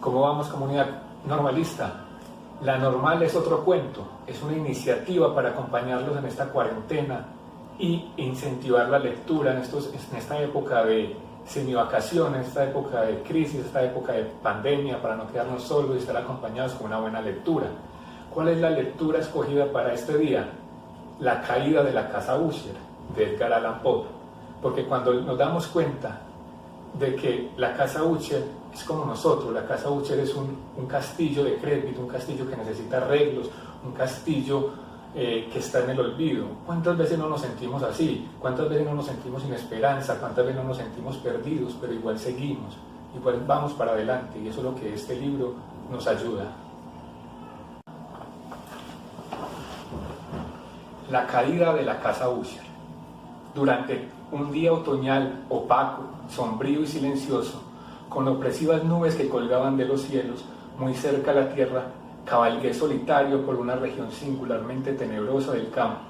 ¿Cómo vamos, comunidad normalista? La Normal es otro cuento, es una iniciativa para acompañarlos en esta cuarentena y incentivar la lectura en esta época de semivacaciones, esta época de crisis, esta época de pandemia, para no quedarnos solos y estar acompañados con una buena lectura. ¿Cuál es la lectura escogida para este día? La caída de la casa Usher, de Edgar Allan Poe. Porque cuando nos damos cuenta de que la casa Usher es como nosotros, la casa Usher es un castillo decrépito, un castillo que necesita arreglos, un castillo que está en el olvido. ¿Cuántas veces no nos sentimos así? ¿Cuántas veces no nos sentimos sin esperanza? ¿Cuántas veces no nos sentimos perdidos? Pero igual seguimos, igual vamos para adelante, y eso es lo que este libro nos ayuda. La caída de la casa Usher. Durante un día otoñal opaco, sombrío y silencioso, con opresivas nubes que colgaban de los cielos, muy cerca a la tierra, cabalgué solitario por una región singularmente tenebrosa del campo,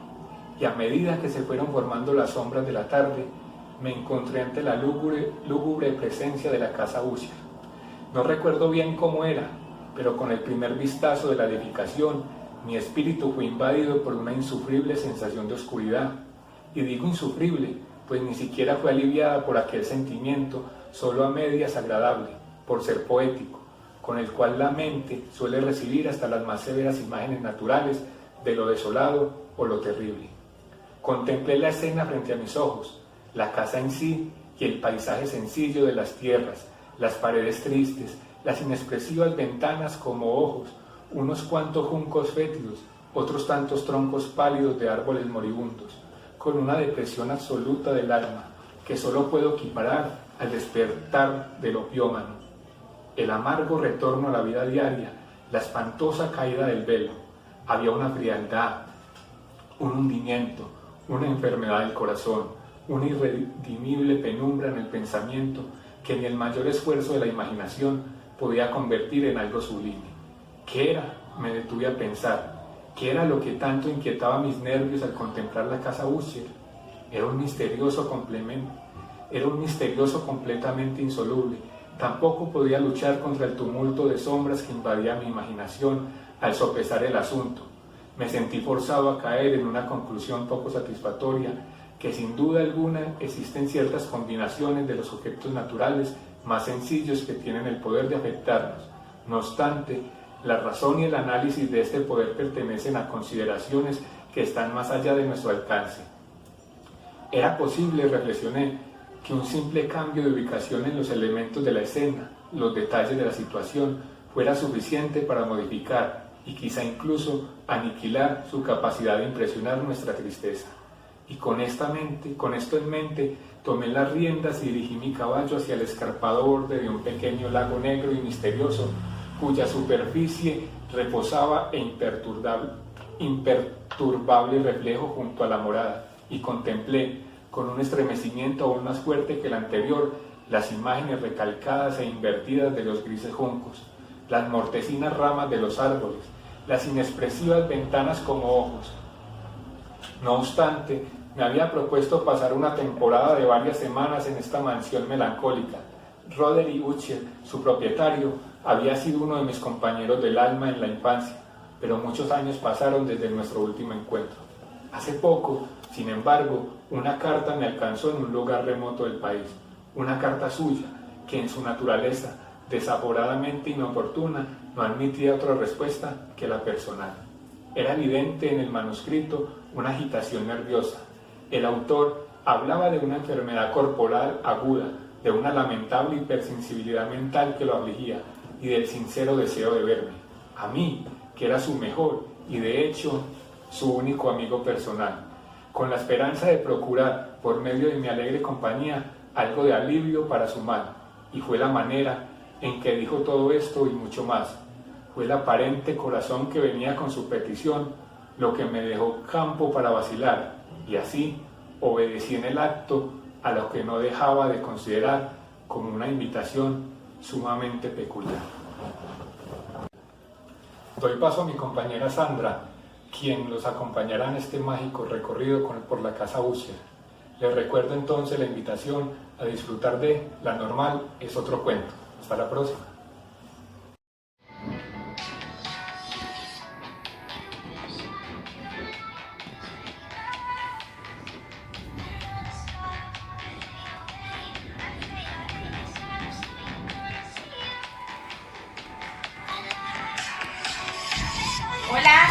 y a medida que se fueron formando las sombras de la tarde, me encontré ante la lúgubre presencia de la casa Usher. No recuerdo bien cómo era, pero con el primer vistazo de la edificación, mi espíritu fue invadido por una insufrible sensación de oscuridad. Y digo insufrible, pues ni siquiera fue aliviada por aquel sentimiento, solo a medias agradable, por ser poético, con el cual la mente suele recibir hasta las más severas imágenes naturales de lo desolado o lo terrible. Contemplé la escena frente a mis ojos, la casa en sí y el paisaje sencillo de las tierras, las paredes tristes, las inexpresivas ventanas como ojos, unos cuantos juncos fétidos, otros tantos troncos pálidos de árboles moribundos, con una depresión absoluta del alma, que solo puedo equiparar al despertar del opiómano, el amargo retorno a la vida diaria, la espantosa caída del velo. Había una frialdad, un hundimiento, una enfermedad del corazón, una irredimible penumbra en el pensamiento que ni el mayor esfuerzo de la imaginación podía convertir en algo sublime. ¿Qué era? Me detuve a pensar. ¿Qué era lo que tanto inquietaba mis nervios al contemplar la casa Usher? Era un misterioso completamente insoluble. Tampoco podía luchar contra el tumulto de sombras que invadía mi imaginación al sopesar el asunto. Me sentí forzado a caer en una conclusión poco satisfactoria, que sin duda alguna existen ciertas combinaciones de los objetos naturales más sencillos que tienen el poder de afectarnos. No obstante, la razón y el análisis de este poder pertenecen a consideraciones que están más allá de nuestro alcance. Era posible, reflexioné, que un simple cambio de ubicación en los elementos de la escena, los detalles de la situación, fuera suficiente para modificar y quizá incluso aniquilar su capacidad de impresionar nuestra tristeza. Y con esto en mente, tomé las riendas y dirigí mi caballo hacia el escarpado borde de un pequeño lago negro y misterioso, cuya superficie reposaba imperturbable reflejo junto a la morada, y contemplé, con un estremecimiento aún más fuerte que el anterior, las imágenes recalcadas e invertidas de los grises juncos, las mortecinas ramas de los árboles, las inexpresivas ventanas como ojos. No obstante, me había propuesto pasar una temporada de varias semanas en esta mansión melancólica. Roderick Usher, su propietario, había sido uno de mis compañeros del alma en la infancia, pero muchos años pasaron desde nuestro último encuentro. Hace poco, sin embargo, una carta me alcanzó en un lugar remoto del país, una carta suya, que en su naturaleza, desaforadamente inoportuna, no admitía otra respuesta que la personal. Era evidente en el manuscrito una agitación nerviosa. El autor hablaba de una enfermedad corporal aguda, de una lamentable hipersensibilidad mental que lo afligía y del sincero deseo de verme, a mí, que era su mejor y de hecho su único amigo personal, con la esperanza de procurar, por medio de mi alegre compañía, algo de alivio para su mal. Y fue la manera en que dijo todo esto y mucho más. Fue el aparente corazón que venía con su petición lo que me dejó campo para vacilar, y así obedecí en el acto a lo que no dejaba de considerar como una invitación sumamente peculiar. Doy paso a mi compañera Sandra, quien los acompañará en este mágico recorrido por la casa Usher. Les recuerdo entonces la invitación a disfrutar de La Normal es otro cuento. Hasta la próxima. Hola,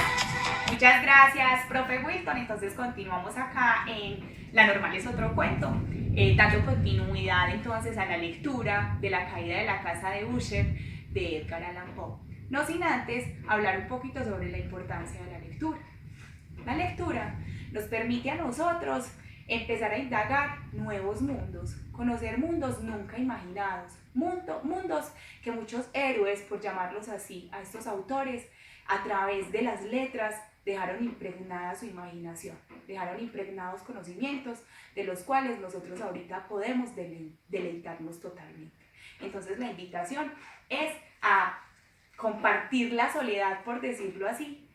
muchas gracias, profe Wilton. Entonces continuamos acá en La Normal es otro cuento, dando continuidad entonces a la lectura de La caída de la casa de Usher de Edgar Allan Poe. No sin antes hablar un poquito sobre la importancia de la lectura. La lectura nos permite a nosotros empezar a indagar nuevos mundos, conocer mundos nunca imaginados, mundos que muchos héroes, por llamarlos así, a estos autores, a través de las letras dejaron impregnada su imaginación, dejaron impregnados conocimientos de los cuales nosotros ahorita podemos deleitarnos totalmente. Entonces la invitación es a compartir la soledad, por decirlo así,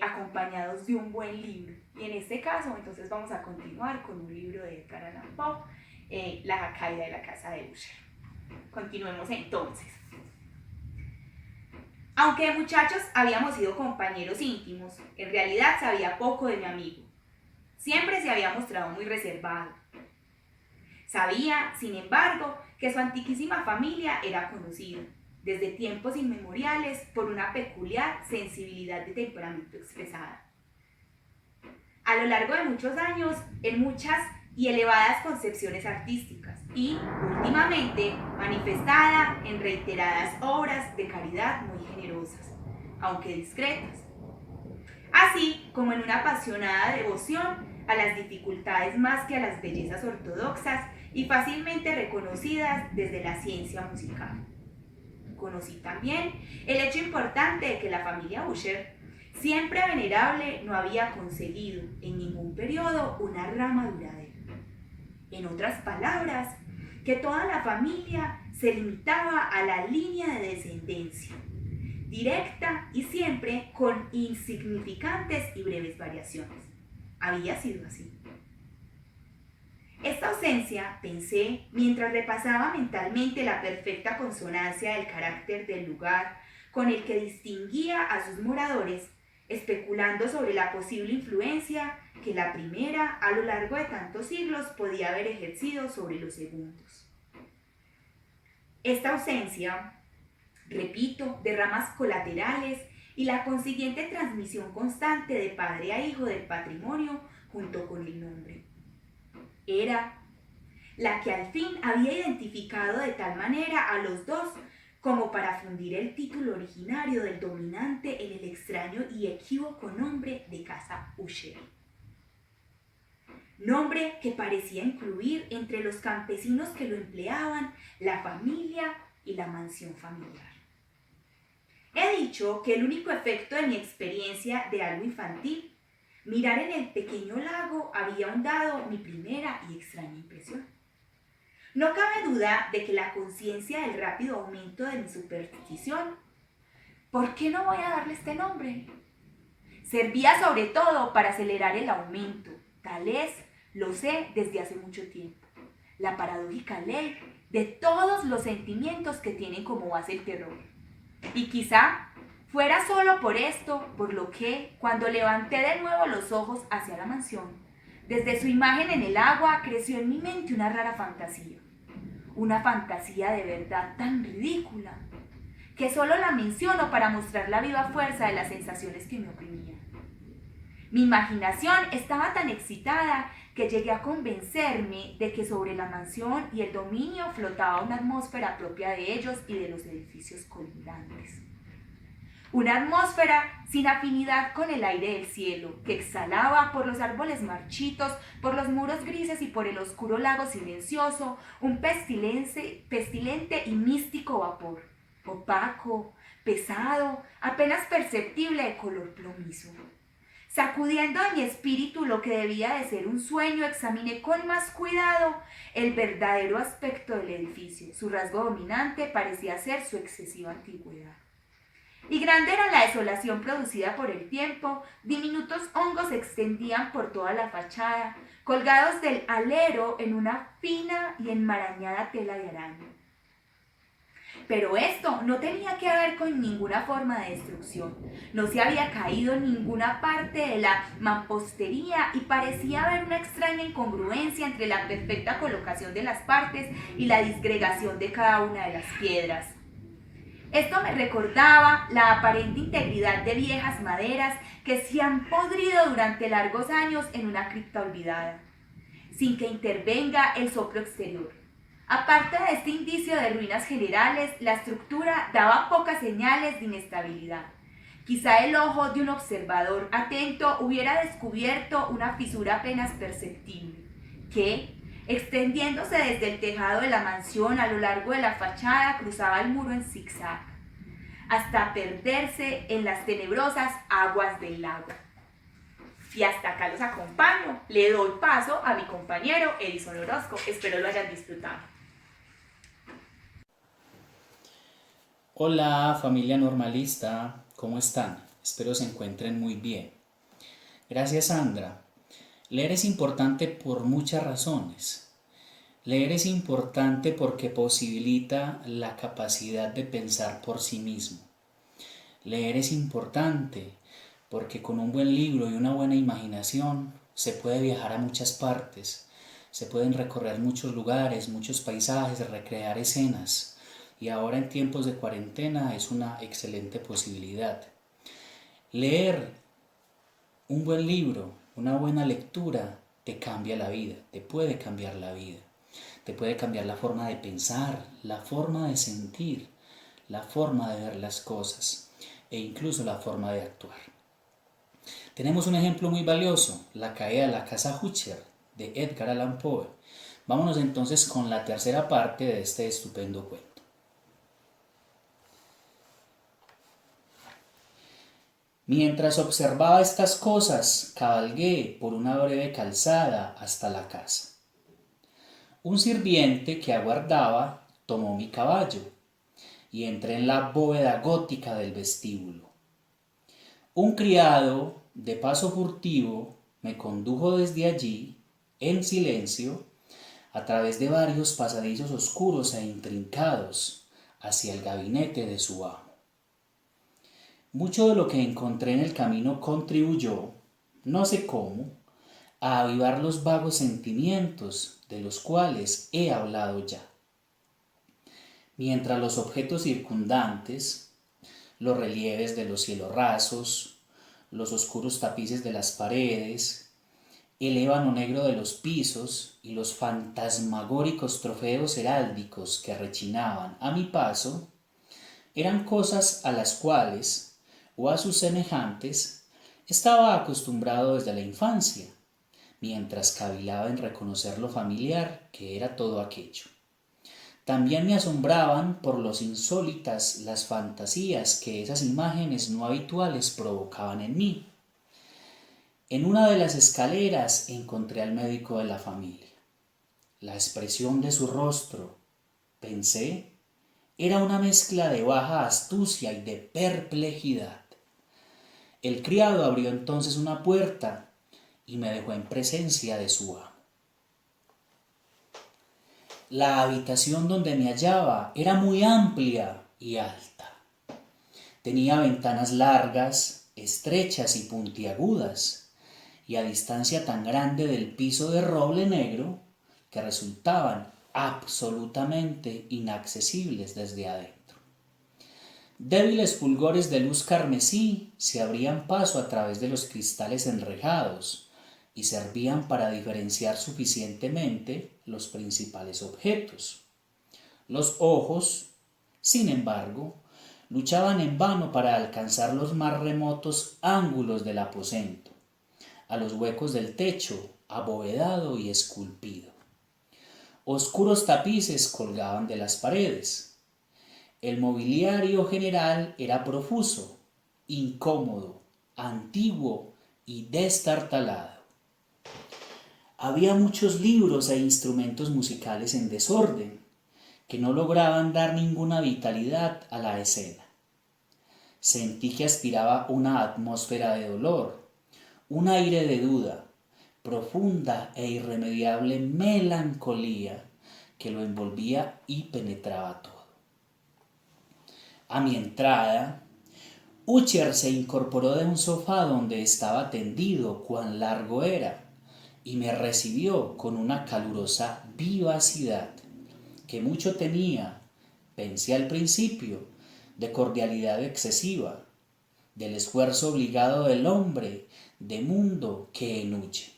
acompañados de un buen libro. Y en este caso, entonces vamos a continuar con un libro de Edgar Allan Poe, La caída de la casa de Usher. Continuemos entonces. Aunque de muchachos habíamos sido compañeros íntimos, en realidad sabía poco de mi amigo. Siempre se había mostrado muy reservado. Sabía, sin embargo, que su antiquísima familia era conocida, desde tiempos inmemoriales, por una peculiar sensibilidad de temperamento expresada. A lo largo de muchos años, en muchas y elevadas concepciones artísticas y, últimamente, manifestada en reiteradas obras de caridad muy generosas, aunque discretas, así como en una apasionada devoción a las dificultades más que a las bellezas ortodoxas y fácilmente reconocidas desde la ciencia musical. Conocí también el hecho importante de que la familia Usher, siempre venerable, no había conseguido en ningún periodo una rama duradera. En otras palabras, que toda la familia se limitaba a la línea de descendencia, directa y siempre con insignificantes y breves variaciones. Había sido así. Esta ausencia, pensé, mientras repasaba mentalmente la perfecta consonancia del carácter del lugar con el que distinguía a sus moradores, especulando sobre la posible influencia que la primera, a lo largo de tantos siglos, podía haber ejercido sobre los segundos. Esta ausencia, repito, de ramas colaterales y la consiguiente transmisión constante de padre a hijo del patrimonio junto con el nombre, era la que al fin había identificado de tal manera a los dos como para fundir el título originario del dominante en el extraño y equívoco nombre de casa Usher. Nombre que parecía incluir entre los campesinos que lo empleaban la familia y la mansión familiar. He dicho que el único efecto de mi experiencia de algo infantil, mirar en el pequeño lago, había ahondado mi primera y extraña impresión. No cabe duda de que la conciencia del rápido aumento de mi superstición, ¿por qué no voy a darle este nombre?, servía sobre todo para acelerar el aumento. Tal es, lo sé desde hace mucho tiempo, la paradójica ley de todos los sentimientos que tienen como base el terror. Y quizá fuera solo por esto, por lo que, cuando levanté de nuevo los ojos hacia la mansión, desde su imagen en el agua creció en mi mente una rara fantasía. Una fantasía de verdad tan ridícula, que solo la menciono para mostrar la viva fuerza de las sensaciones que me oprimían. Mi imaginación estaba tan excitada que llegué a convencerme de que sobre la mansión y el dominio flotaba una atmósfera propia de ellos y de los edificios colindantes. Una atmósfera sin afinidad con el aire del cielo, que exhalaba por los árboles marchitos, por los muros grises y por el oscuro lago silencioso, un pestilente y místico vapor, opaco, pesado, apenas perceptible de color plomizo. Sacudiendo de mi espíritu lo que debía de ser un sueño, examiné con más cuidado el verdadero aspecto del edificio. Su rasgo dominante parecía ser su excesiva antigüedad. Y grande era la desolación producida por el tiempo. Diminutos hongos se extendían por toda la fachada, colgados del alero en una fina y enmarañada tela de araña. Pero esto no tenía que ver con ninguna forma de destrucción. No se había caído en ninguna parte de la mampostería y parecía haber una extraña incongruencia entre la perfecta colocación de las partes y la disgregación de cada una de las piedras. Esto me recordaba la aparente integridad de viejas maderas que se han podrido durante largos años en una cripta olvidada, sin que intervenga el soplo exterior. Aparte de este indicio de ruinas generales, la estructura daba pocas señales de inestabilidad. Quizá el ojo de un observador atento hubiera descubierto una fisura apenas perceptible, que, extendiéndose desde el tejado de la mansión a lo largo de la fachada, cruzaba el muro en zigzag, hasta perderse en las tenebrosas aguas del lago. Y hasta acá los acompaño. Le doy paso a mi compañero Edison Orozco. Espero lo hayan disfrutado. Hola familia normalista, ¿cómo están? Espero se encuentren muy bien. Gracias Sandra. Leer es importante por muchas razones. Leer es importante porque posibilita la capacidad de pensar por sí mismo. Leer es importante porque con un buen libro y una buena imaginación se puede viajar a muchas partes, se pueden recorrer muchos lugares, muchos paisajes, recrear escenas. Y ahora en tiempos de cuarentena es una excelente posibilidad. Leer un buen libro, una buena lectura, te cambia la vida, te puede cambiar la vida. Te puede cambiar la forma de pensar, la forma de sentir, la forma de ver las cosas e incluso la forma de actuar. Tenemos un ejemplo muy valioso, La caída de la casa Usher, de Edgar Allan Poe. Vámonos entonces con la tercera parte de este estupendo cuento. Mientras observaba estas cosas, cabalgué por una breve calzada hasta la casa. Un sirviente que aguardaba tomó mi caballo y entré en la bóveda gótica del vestíbulo. Un criado, de paso furtivo, me condujo desde allí, en silencio, a través de varios pasadizos oscuros e intrincados, hacia el gabinete de su amo. Mucho de lo que encontré en el camino contribuyó, no sé cómo, a avivar los vagos sentimientos de los cuales he hablado ya. Mientras los objetos circundantes, los relieves de los cielos rasos, los oscuros tapices de las paredes, el ébano negro de los pisos y los fantasmagóricos trofeos heráldicos que rechinaban a mi paso, eran cosas a las cuales, o a sus semejantes, estaba acostumbrado desde la infancia, mientras cavilaba en reconocer lo familiar que era todo aquello. También me asombraban por los insólitas las fantasías que esas imágenes no habituales provocaban en mí. En una de las escaleras encontré al médico de la familia. La expresión de su rostro, pensé, era una mezcla de baja astucia y de perplejidad. El criado abrió entonces una puerta y me dejó en presencia de su amo. La habitación donde me hallaba era muy amplia y alta. Tenía ventanas largas, estrechas y puntiagudas, y a distancia tan grande del piso de roble negro que resultaban absolutamente inaccesibles desde adentro. Débiles fulgores de luz carmesí se abrían paso a través de los cristales enrejados y servían para diferenciar suficientemente los principales objetos. Los ojos, sin embargo, luchaban en vano para alcanzar los más remotos ángulos del aposento, a los huecos del techo, abovedado y esculpido. Oscuros tapices colgaban de las paredes. El mobiliario general era profuso, incómodo, antiguo y destartalado. Había muchos libros e instrumentos musicales en desorden, que no lograban dar ninguna vitalidad a la escena. Sentí que aspiraba una atmósfera de dolor, un aire de duda, profunda e irremediable melancolía que lo envolvía y penetraba todo. A mi entrada, Usher se incorporó de un sofá donde estaba tendido, cuán largo era, y me recibió con una calurosa vivacidad que mucho tenía, pensé al principio, de cordialidad excesiva, del esfuerzo obligado del hombre de mundo que huye.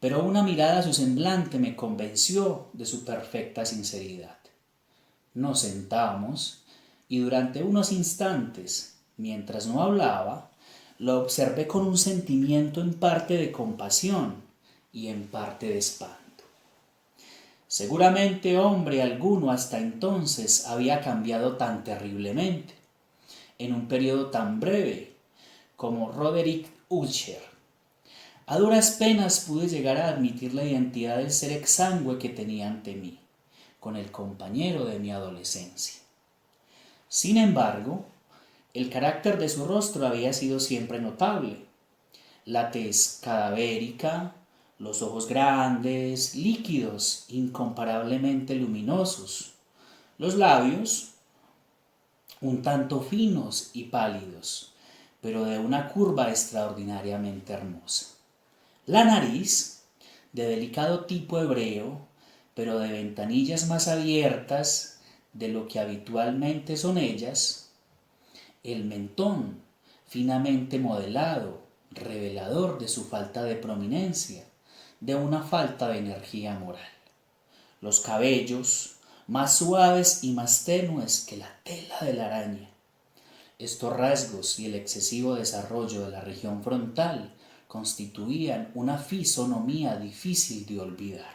Pero una mirada a su semblante me convenció de su perfecta sinceridad. Nos sentamos y durante unos instantes, mientras no hablaba, lo observé con un sentimiento en parte de compasión y en parte de espanto. Seguramente hombre alguno hasta entonces había cambiado tan terriblemente, en un periodo tan breve, como Roderick Usher. A duras penas pude llegar a admitir la identidad del ser exangüe que tenía ante mí, con el compañero de mi adolescencia. Sin embargo, el carácter de su rostro había sido siempre notable. La tez cadavérica, los ojos grandes, líquidos, incomparablemente luminosos, los labios un tanto finos y pálidos, pero de una curva extraordinariamente hermosa. La nariz, de delicado tipo hebreo, pero de ventanillas más abiertas de lo que habitualmente son ellas, el mentón, finamente modelado, revelador de su falta de prominencia, de una falta de energía moral. Los cabellos, más suaves y más tenues que la tela de la araña. Estos rasgos y el excesivo desarrollo de la región frontal constituían una fisonomía difícil de olvidar.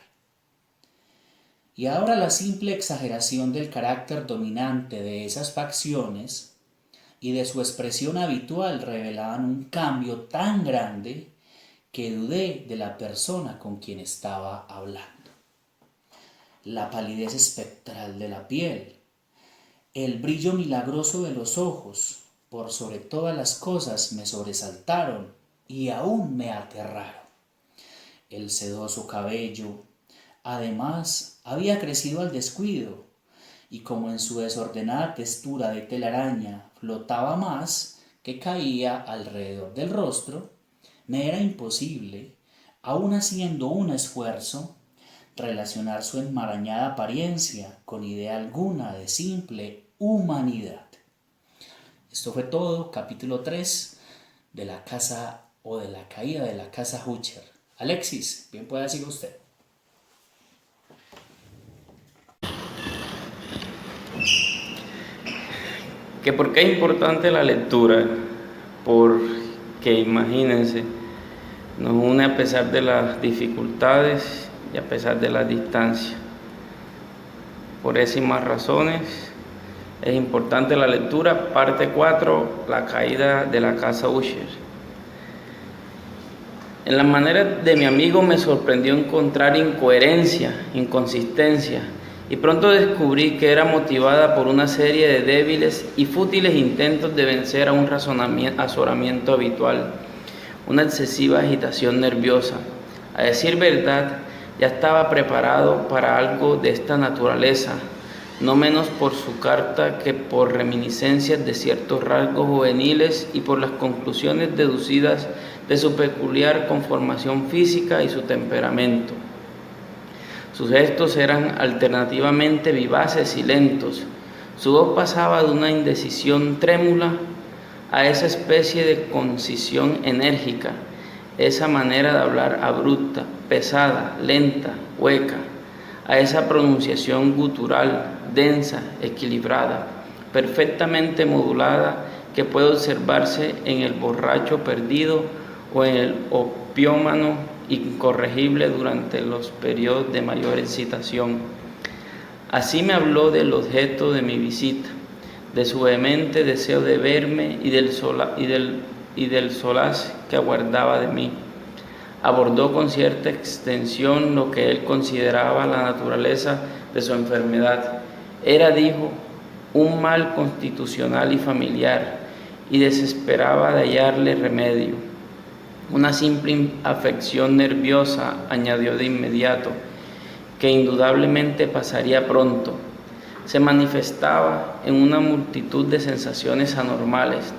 Y ahora la simple exageración del carácter dominante de esas facciones y de su expresión habitual revelaban un cambio tan grande que dudé de la persona con quien estaba hablando. La palidez espectral de la piel, el brillo milagroso de los ojos, por sobre todas las cosas me sobresaltaron y aún me aterraron. El sedoso cabello, además, había crecido al descuido, y como en su desordenada textura de telaraña flotaba más que caía alrededor del rostro, me era imposible, aun haciendo un esfuerzo, relacionar su enmarañada apariencia con idea alguna de simple humanidad. Esto fue todo, capítulo 3 de la casa o de la caída de la casa Usher. Alexis, bien pueda seguir usted. ¿Que por qué es importante la lectura? Porque imagínense, nos une a pesar de las dificultades y a pesar de la distancia. Por esas y más razones es importante la lectura. Parte 4, la caída de la casa Usher. En la manera de mi amigo me sorprendió encontrar incoherencia, inconsistencia, y pronto descubrí que era motivada por una serie de débiles y fútiles intentos de vencer a un azoramiento habitual, una excesiva agitación nerviosa. A decir verdad, ya estaba preparado para algo de esta naturaleza, no menos por su carta que por reminiscencias de ciertos rasgos juveniles y por las conclusiones deducidas de su peculiar conformación física y su temperamento. Sus gestos eran alternativamente vivaces y lentos. Su voz pasaba de una indecisión trémula a esa especie de concisión enérgica, esa manera de hablar abrupta, pesada, lenta, hueca, a esa pronunciación gutural, densa, equilibrada, perfectamente modulada, que puede observarse en el borracho perdido o en el opiómano incorregible durante los periodos de mayor excitación. Así me habló del objeto de mi visita, de su vehemente deseo de verme y del solaz que aguardaba de mí. Abordó con cierta extensión lo que él consideraba la naturaleza de su enfermedad. Era, dijo, un mal constitucional y familiar, y desesperaba de hallarle remedio. Una simple afección nerviosa, añadió de inmediato, que indudablemente pasaría pronto. Se manifestaba en una multitud de sensaciones anormales.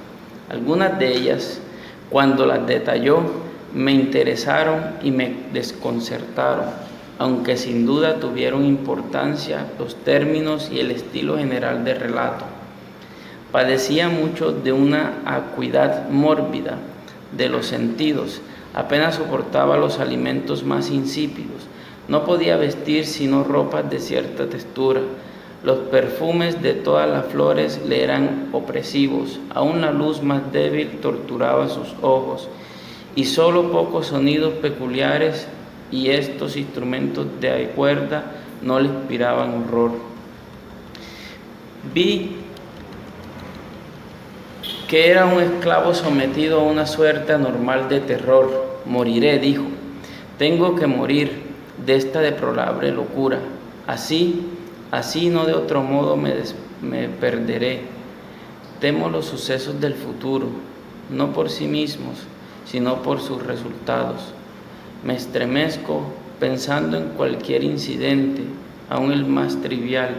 Algunas de ellas, cuando las detalló, me interesaron y me desconcertaron, aunque sin duda tuvieron importancia los términos y el estilo general del relato. Padecía mucho de una acuidad mórbida de los sentidos, apenas soportaba los alimentos más insípidos, no podía vestir sino ropas de cierta textura, los perfumes de todas las flores le eran opresivos, aún la luz más débil torturaba sus ojos, y solo pocos sonidos peculiares y estos instrumentos de cuerda no le inspiraban horror. Vi que era un esclavo sometido a una suerte anormal de terror. Moriré, dijo. Tengo que morir de esta deplorable locura. Así no de otro modo me perderé. Temo los sucesos del futuro, no por sí mismos, sino por sus resultados. Me estremezco pensando en cualquier incidente, aun el más trivial,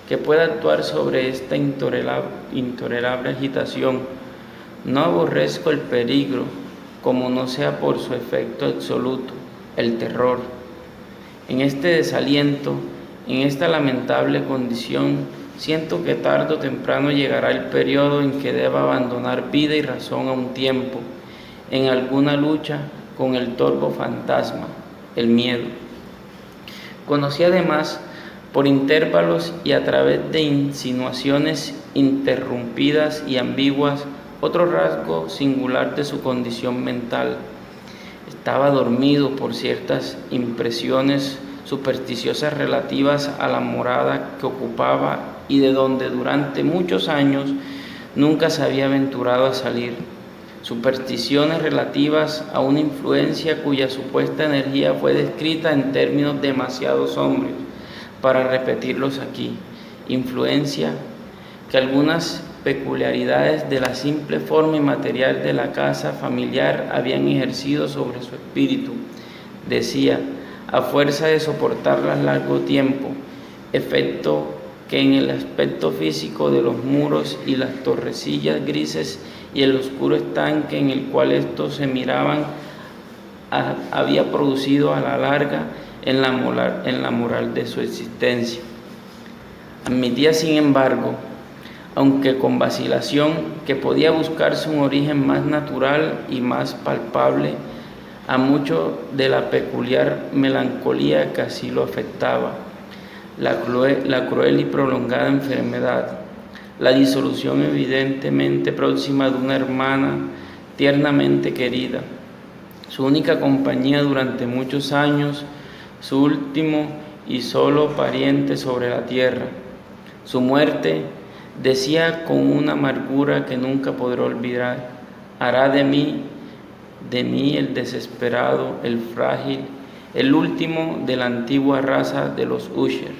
que pueda actuar sobre esta intolerable agitación. No aborrezco el peligro, como no sea por su efecto absoluto, el terror. En este desaliento, en esta lamentable condición, siento que tarde o temprano llegará el periodo en que deba abandonar vida y razón a un tiempo, en alguna lucha con el torvo fantasma, el miedo. Conocí además, por intervalos y a través de insinuaciones interrumpidas y ambiguas, otro rasgo singular de su condición mental. Estaba dormido por ciertas impresiones supersticiosas relativas a la morada que ocupaba y de donde durante muchos años nunca se había aventurado a salir. Supersticiones relativas a una influencia cuya supuesta energía fue descrita en términos demasiado sombríos para repetirlos aquí. Influencia que algunas peculiaridades de la simple forma inmaterial de la casa familiar habían ejercido sobre su espíritu. Decía, a fuerza de soportarlas largo tiempo, efecto que en el aspecto físico de los muros y las torrecillas grises y el oscuro estanque en el cual estos se miraban había producido a la larga en la moral de su existencia. Admitía, sin embargo, aunque con vacilación, que podía buscarse un origen más natural y más palpable a mucho de la peculiar melancolía que así lo afectaba, la cruel y prolongada enfermedad, la disolución evidentemente próxima de una hermana tiernamente querida, su única compañía durante muchos años, su último y solo pariente sobre la tierra, su muerte. Decía con una amargura que nunca podré olvidar, hará de mí el desesperado, el frágil, el último de la antigua raza de los Usher.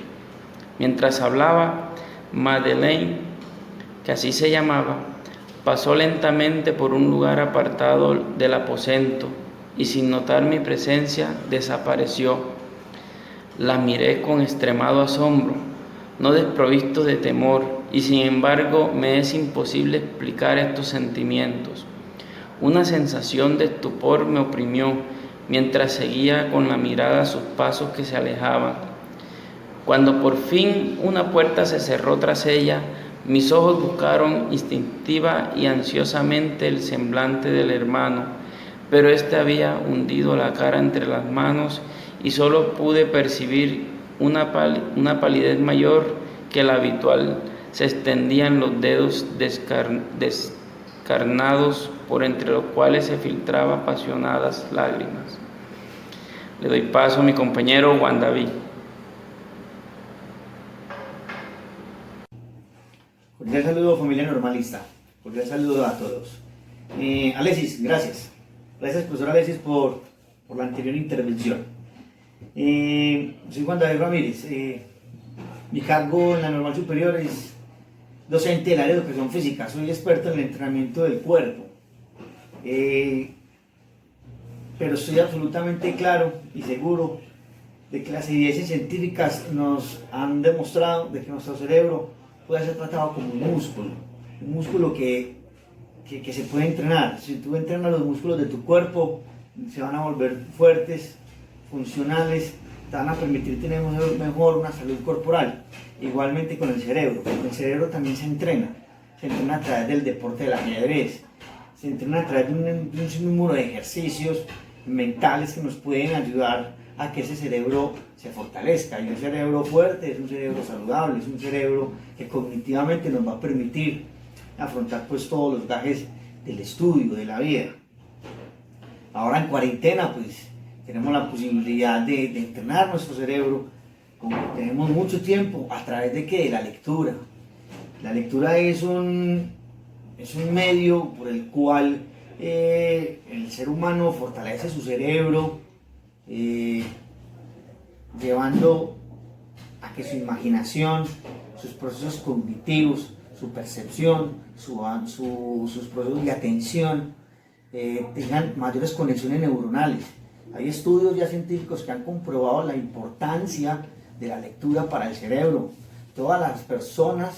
Mientras hablaba, Madeleine, que así se llamaba, pasó lentamente por un lugar apartado del aposento y sin notar mi presencia desapareció. La miré con extremado asombro, no desprovisto de temor, y sin embargo me es imposible explicar estos sentimientos. Una sensación de estupor me oprimió mientras seguía con la mirada sus pasos que se alejaban. Cuando por fin una puerta se cerró tras ella, mis ojos buscaron instintiva y ansiosamente el semblante del hermano, pero éste había hundido la cara entre las manos y solo pude percibir una palidez mayor que la habitual. Se extendían los dedos descarnados por entre los cuales se filtraban apasionadas lágrimas. Le doy paso a mi compañero Juan David. Cordial saludo, familia normalista. Cordial saludo a todos. Alexis, gracias. Gracias, profesor Alexis, por la anterior intervención. Soy Juan David Ramírez. Mi cargo en la normal superior es docente del área de educación física. Soy experto en el entrenamiento del cuerpo. Pero estoy absolutamente claro y seguro de que las evidencias científicas nos han demostrado de que nuestro cerebro puede ser tratado como un músculo que se puede entrenar. Si tú entrenas los músculos de tu cuerpo, se van a volver fuertes, funcionales, te van a permitir tener mejor una salud corporal. Igualmente con el cerebro también se entrena. se entrena a través del deporte del ajedrez, se entrena a través de un sinnúmero de ejercicios mentales que nos pueden ayudar a que ese cerebro se fortalezca. Y un cerebro fuerte es un cerebro saludable, es un cerebro que cognitivamente nos va a permitir afrontar pues todos los gajes del estudio, de la vida. Ahora en cuarentena pues tenemos la posibilidad de entrenar nuestro cerebro, como tenemos mucho tiempo, a través de ¿qué? De la lectura. La lectura es un medio por el cual el ser humano fortalece su cerebro, llevando a que su imaginación, sus procesos cognitivos, su percepción, sus procesos de atención tengan mayores conexiones neuronales. Hay estudios ya científicos que han comprobado la importancia de la lectura para el cerebro. Todas las personas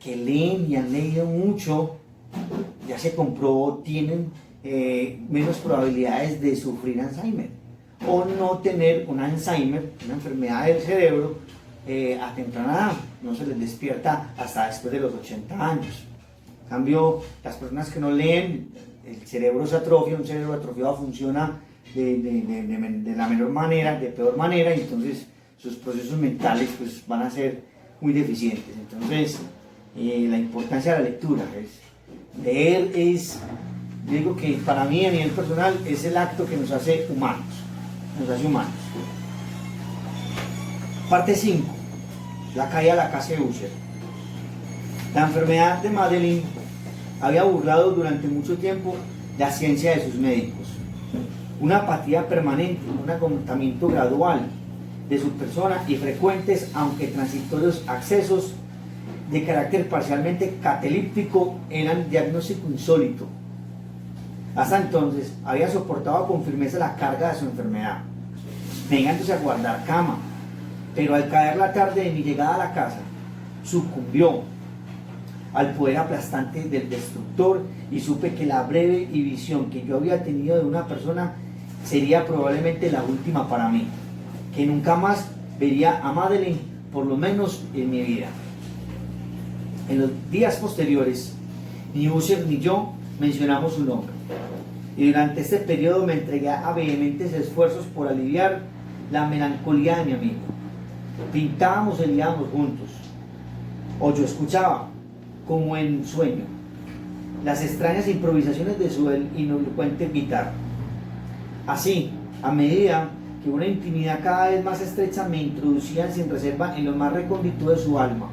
que leen y han leído mucho, ya se comprobó, tienen menos probabilidades de sufrir Alzheimer o no tener un Alzheimer, una enfermedad del cerebro a temprana edad. No se les despierta hasta después de los 80 años. En cambio, las personas que no leen, el cerebro se atrofia, un cerebro atrofiado funciona de la menor manera, de peor manera, y entonces sus procesos mentales pues, van a ser muy deficientes. Entonces, la importancia de la lectura es leer, yo digo que para mí a nivel personal es el acto que nos hace humanos, Parte 5, la caída de la casa de Usher. La enfermedad de Madeleine había burlado durante mucho tiempo la ciencia de sus médicos. Una apatía permanente, un agotamiento gradual de su persona y frecuentes, aunque transitorios, accesos de carácter parcialmente catalíptico eran diagnóstico insólito. Hasta entonces había soportado con firmeza la carga de su enfermedad, negándose a guardar cama, pero al caer la tarde de mi llegada a la casa, sucumbió al poder aplastante del destructor y supe que la breve visión que yo había tenido de una persona sería probablemente la última para mí, que nunca más vería a Madeleine, por lo menos en mi vida. En los días posteriores, ni Usher ni yo mencionamos su nombre, y durante este periodo me entregué a vehementes esfuerzos por aliviar la melancolía de mi amigo. Pintábamos y leíamos juntos, o yo escuchaba, como en sueño, las extrañas improvisaciones de su inelocuente guitarra. Así, a medida que una intimidad cada vez más estrecha me introducía sin reserva en lo más recóndito de su alma,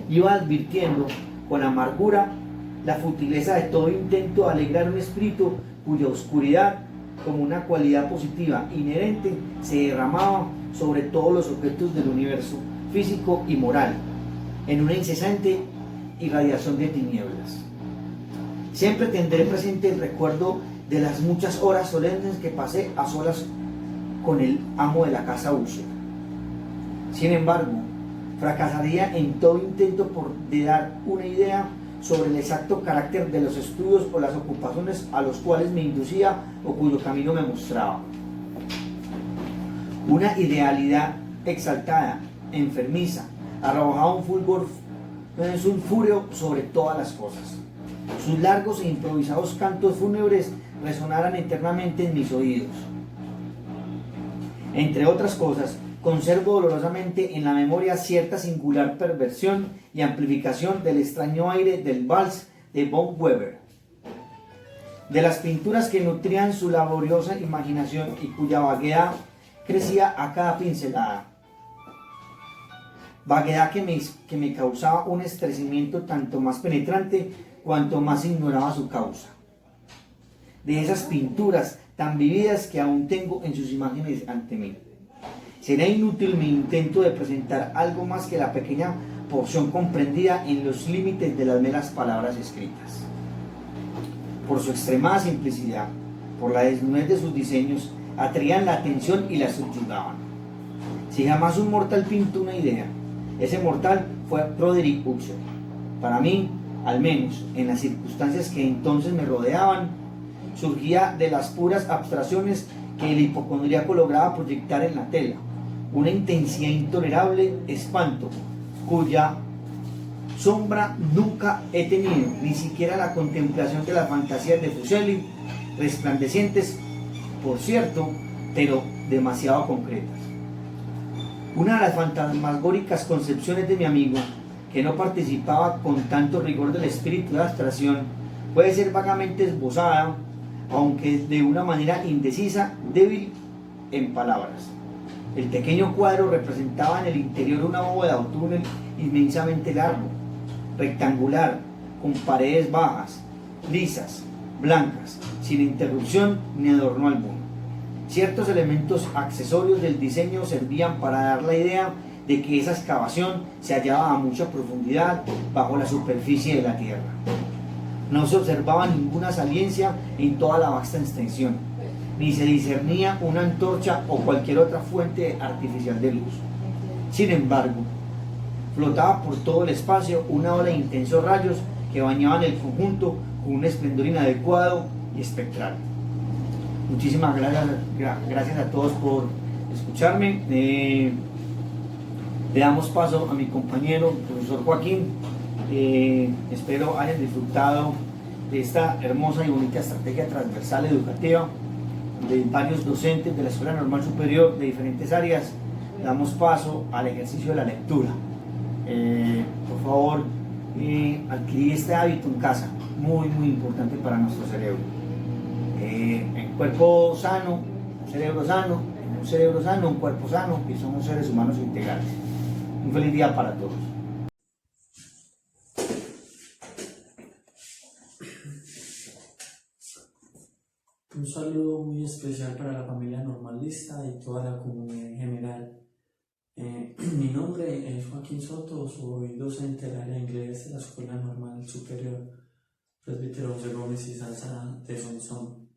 iba advirtiendo con amargura la futileza de todo intento de alegrar un espíritu cuya oscuridad, como una cualidad positiva inherente, se derramaba sobre todos los objetos del universo físico y moral, en una incesante irradiación de tinieblas. Siempre tendré presente el recuerdo de las muchas horas solemnes que pasé a solas con el amo de la casa Usher. Sin embargo, fracasaría en todo intento de dar una idea sobre el exacto carácter de los estudios o las ocupaciones a los cuales me inducía o cuyo camino me mostraba. Una idealidad exaltada, enfermiza, arrojaba un sulfúreo sobre todas las cosas. Sus largos e improvisados cantos fúnebres resonaran eternamente en mis oídos. Entre otras cosas, conservo dolorosamente en la memoria cierta singular perversión y amplificación del extraño aire del vals de von Weber, de las pinturas que nutrían su laboriosa imaginación y cuya vaguedad crecía a cada pincelada. Vaguedad que me causaba un estreñimiento tanto más penetrante cuanto más ignoraba su causa. De esas pinturas tan vividas que aún tengo en sus imágenes ante mí. Será inútil mi intento de presentar algo más que la pequeña porción comprendida en los límites de las meras palabras escritas. Por su extremada simplicidad, por la desnudez de sus diseños, atraían la atención y la subyugaban. Si jamás un mortal pintó una idea, ese mortal fue Frederick Usher. Para mí, al menos en las circunstancias que entonces me rodeaban, surgía de las puras abstracciones que el hipocondríaco lograba proyectar en la tela, una intensidad intolerable espanto, cuya sombra nunca he tenido, ni siquiera la contemplación de las fantasías de Fuseli, resplandecientes, por cierto, pero demasiado concretas. Una de las fantasmagóricas concepciones de mi amigo, que no participaba con tanto rigor del espíritu de abstracción, puede ser vagamente esbozada, aunque de una manera indecisa, débil en palabras. El pequeño cuadro representaba en el interior una bóveda o túnel inmensamente largo, rectangular, con paredes bajas, lisas, blancas, sin interrupción ni adorno alguno. Ciertos elementos accesorios del diseño servían para dar la idea de que esa excavación se hallaba a mucha profundidad bajo la superficie de la tierra. No se observaba ninguna saliencia en toda la vasta extensión, ni se discernía una antorcha o cualquier otra fuente artificial de luz. Sin embargo, flotaba por todo el espacio una ola de intensos rayos que bañaban el conjunto con un esplendor inadecuado y espectral. Muchísimas gracias a todos por escucharme. Le damos paso a mi compañero, el profesor Joaquín. Espero hayan disfrutado de esta hermosa y bonita estrategia transversal educativa de varios docentes de la Escuela Normal Superior de diferentes áreas. Damos paso al ejercicio de la lectura. Por favor, adquirir este hábito en casa, muy importante para nuestro cerebro. En cuerpo sano, un cerebro sano, en un cerebro sano, un cuerpo sano, y somos seres humanos integrales. Un feliz día para todos. Un saludo muy especial para la familia normalista y toda la comunidad en general. Mi nombre es Joaquín Soto, soy docente del área de inglés de la Escuela Normal Superior Presbítero José Gómez y Salsa de Sonsón.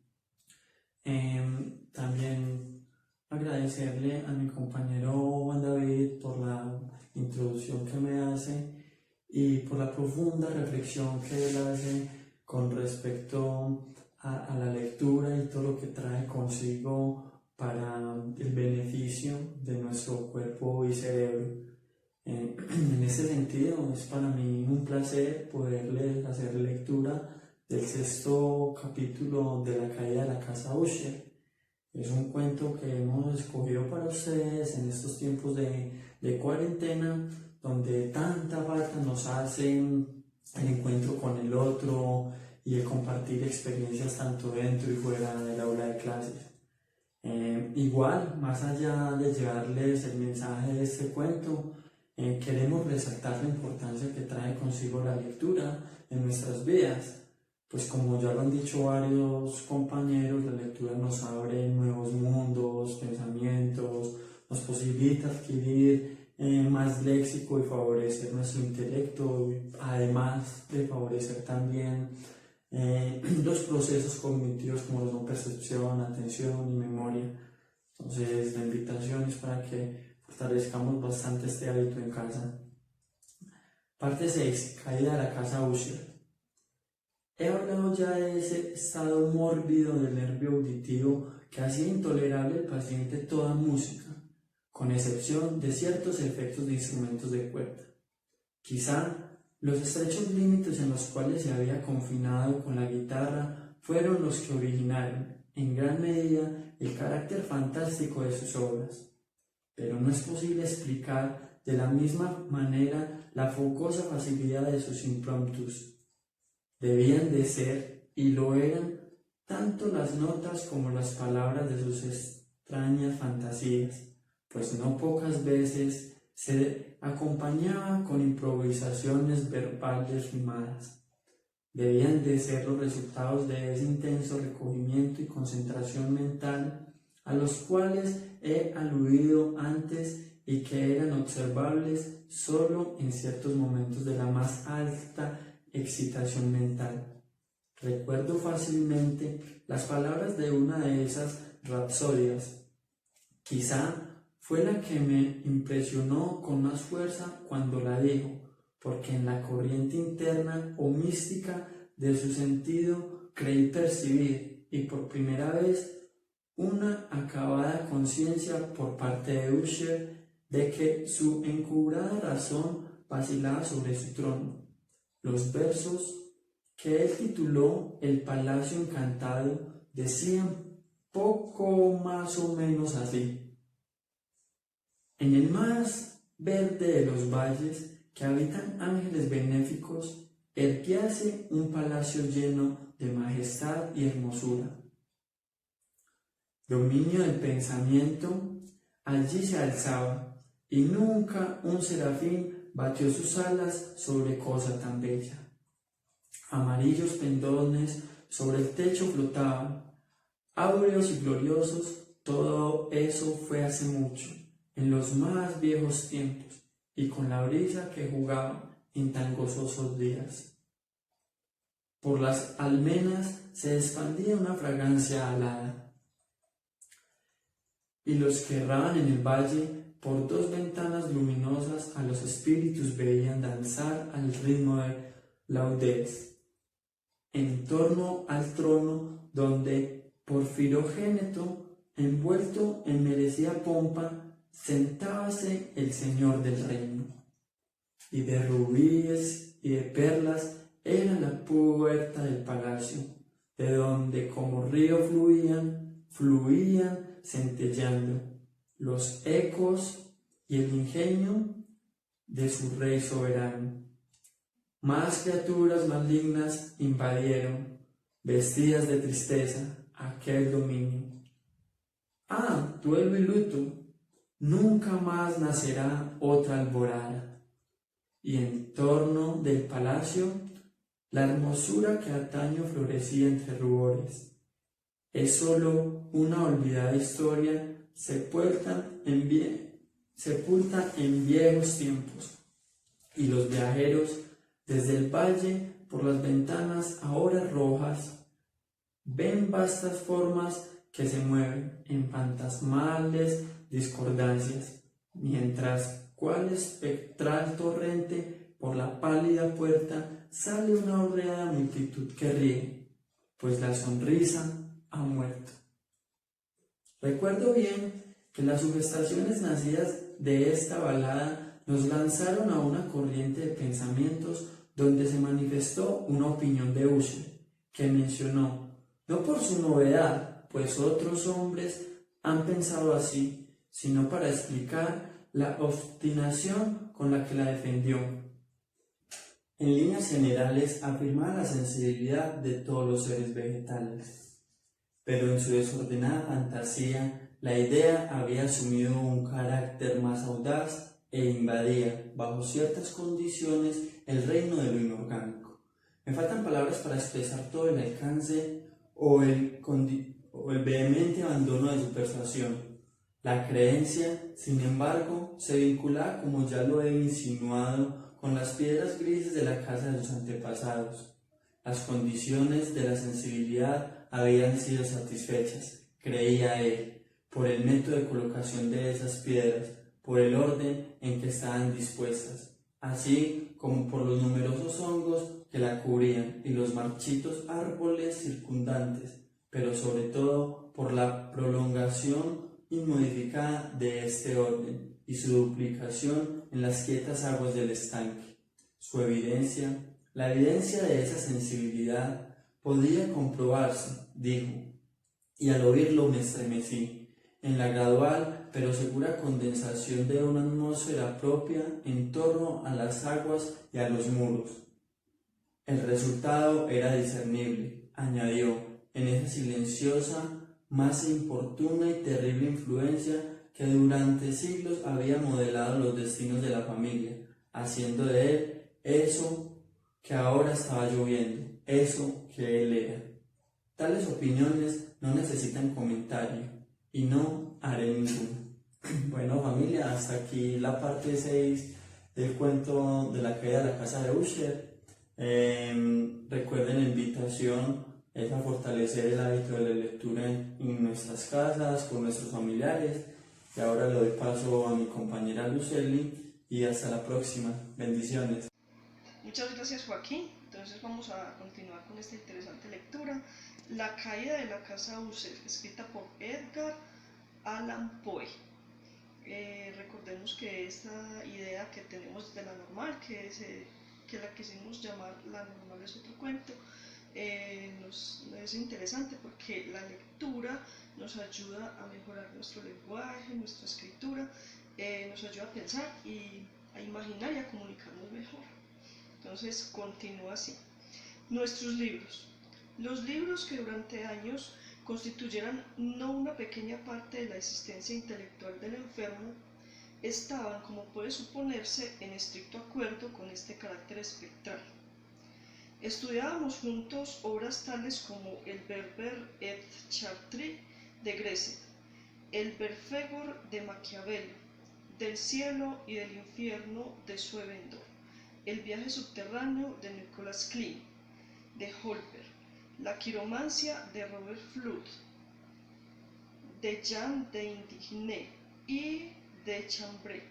También agradecerle a mi compañero Juan David por la introducción que me hace y por la profunda reflexión que él hace con respecto a la lectura y todo lo que trae consigo para el beneficio de nuestro cuerpo y cerebro. En ese sentido, es para mí un placer poderles hacer lectura del 6º capítulo de La caída de la casa Usher. Es un cuento que hemos escogido para ustedes en estos tiempos de cuarentena, donde tanta falta nos hace el encuentro con el otro y el compartir experiencias tanto dentro y fuera del aula de clases. Igual, más allá de llevarles el mensaje de este cuento, queremos resaltar la importancia que trae consigo la lectura en nuestras vidas, pues como ya lo han dicho varios compañeros, la lectura nos abre nuevos mundos, pensamientos, nos posibilita adquirir más léxico y favorecer nuestro intelecto, además de favorecer también los procesos cognitivos como lo son percepción, atención y memoria. Entonces la invitación es para que fortalezcamos bastante este hábito en casa. Parte 6. Caída de la casa Usher. He hablado ya de ese estado mórbido del nervio auditivo que hacía intolerable al paciente toda música, con excepción de ciertos efectos de instrumentos de cuerda. Quizá los estrechos límites en los cuales se había confinado con la guitarra fueron los que originaron, en gran medida, el carácter fantástico de sus obras. Pero no es posible explicar de la misma manera la fogosa facilidad de sus impromptus. Debían de ser, y lo eran, tanto las notas como las palabras de sus extrañas fantasías, pues no pocas veces se acompañaba con improvisaciones verbales rimadas. Debían de ser los resultados de ese intenso recogimiento y concentración mental a los cuales he aludido antes y que eran observables solo en ciertos momentos de la más alta excitación mental. Recuerdo fácilmente las palabras de una de esas rapsodias. Quizá fue la que me impresionó con más fuerza cuando la dijo, porque en la corriente interna o mística de su sentido creí percibir, y por primera vez, una acabada conciencia por parte de Usher de que su encubrada razón vacilaba sobre su trono. Los versos que él tituló El Palacio Encantado decían poco más o menos así: en el más verde de los valles que habitan ángeles benéficos, erguíase un palacio lleno de majestad y hermosura. Dominio del pensamiento, allí se alzaba, y nunca un serafín batió sus alas sobre cosa tan bella. Amarillos pendones sobre el techo flotaban, áureos y gloriosos. Todo eso fue hace mucho, en los más viejos tiempos, y con la brisa que jugaba en tan gozosos días. Por las almenas se expandía una fragancia alada, y los que erraban en el valle, por dos ventanas luminosas, a los espíritus veían danzar al ritmo de laudes, en torno al trono donde Porfirogéneto, envuelto en merecida pompa, sentábase el señor del reino, y de rubíes y de perlas era la puerta del palacio, de donde como río fluían centelleando los ecos y el ingenio de su rey soberano. Más criaturas malignas invadieron, vestidas de tristeza, aquel dominio. Ah, duelo y luto, nunca más nacerá otra alborada. Y en torno del palacio, la hermosura que antaño florecía entre rubores, es sólo una olvidada historia sepulta en viejos tiempos, y los viajeros desde el valle por las ventanas ahora rojas ven vastas formas que se mueven en fantasmales discordancias, mientras cual espectral torrente por la pálida puerta sale una horrenda multitud que ríe, pues la sonrisa ha muerto. Recuerdo bien que las sugestión nacidas de esta balada nos lanzaron a una corriente de pensamientos donde se manifestó una opinión de Usher, que mencionó, no por su novedad, pues otros hombres han pensado así, sino para explicar la obstinación con la que la defendió. En líneas generales afirmaba la sensibilidad de todos los seres vegetales, pero en su desordenada fantasía la idea había asumido un carácter más audaz e invadía, bajo ciertas condiciones, el reino de lo inorgánico. Me faltan palabras para expresar todo el alcance o el vehemente abandono de su persuasión. La creencia, sin embargo, se vinculaba, como ya lo he insinuado, con las piedras grises de la casa de sus antepasados. Las condiciones de la sensibilidad habían sido satisfechas, creía él, por el método de colocación de esas piedras, por el orden en que estaban dispuestas, así como por los numerosos hongos que la cubrían y los marchitos árboles circundantes, pero sobre todo por la prolongación inmodificada de este orden y su duplicación en las quietas aguas del estanque. Su evidencia, la evidencia de esa sensibilidad, podía comprobarse, dijo, y al oírlo me estremecí, en la gradual pero segura condensación de una atmósfera propia en torno a las aguas y a los muros. El resultado era discernible, añadió, en esa silenciosa, más importuna y terrible influencia que durante siglos había modelado los destinos de la familia, haciendo de él eso que ahora estaba lloviendo, eso que él era. Tales opiniones no necesitan comentario, y no haré ninguno. Bueno, familia, hasta aquí la parte 6 del cuento de la caída de la casa de Usher. Recuerden la invitación es a fortalecer el hábito de la lectura en nuestras casas, con nuestros familiares. Y ahora le doy paso a mi compañera Lucely y hasta la próxima. Bendiciones. Muchas gracias, Joaquín. Entonces vamos a continuar con esta interesante lectura. La caída de la casa Usher, escrita por Edgar Allan Poe. Recordemos que esta idea que tenemos de la normal, que la quisimos llamar La normal es otro cuento, es interesante porque la lectura nos ayuda a mejorar nuestro lenguaje, nuestra escritura, nos ayuda a pensar y a imaginar y a comunicarnos mejor. Entonces continúa así. Nuestros libros. Los libros que durante años constituyeran no una pequeña parte de la existencia intelectual del enfermo, estaban, como puede suponerse, en estricto acuerdo con este carácter espectral. Estudiábamos juntos obras tales como el Berber et Chartres de Gresset, el Belphegor de Maquiavelo, Del cielo y del infierno de Swedenborg, el viaje subterráneo de Nicolas Klein, de Holberg, la quiromancia de Robert Flood, de Jean d'Indigné y de Chambray,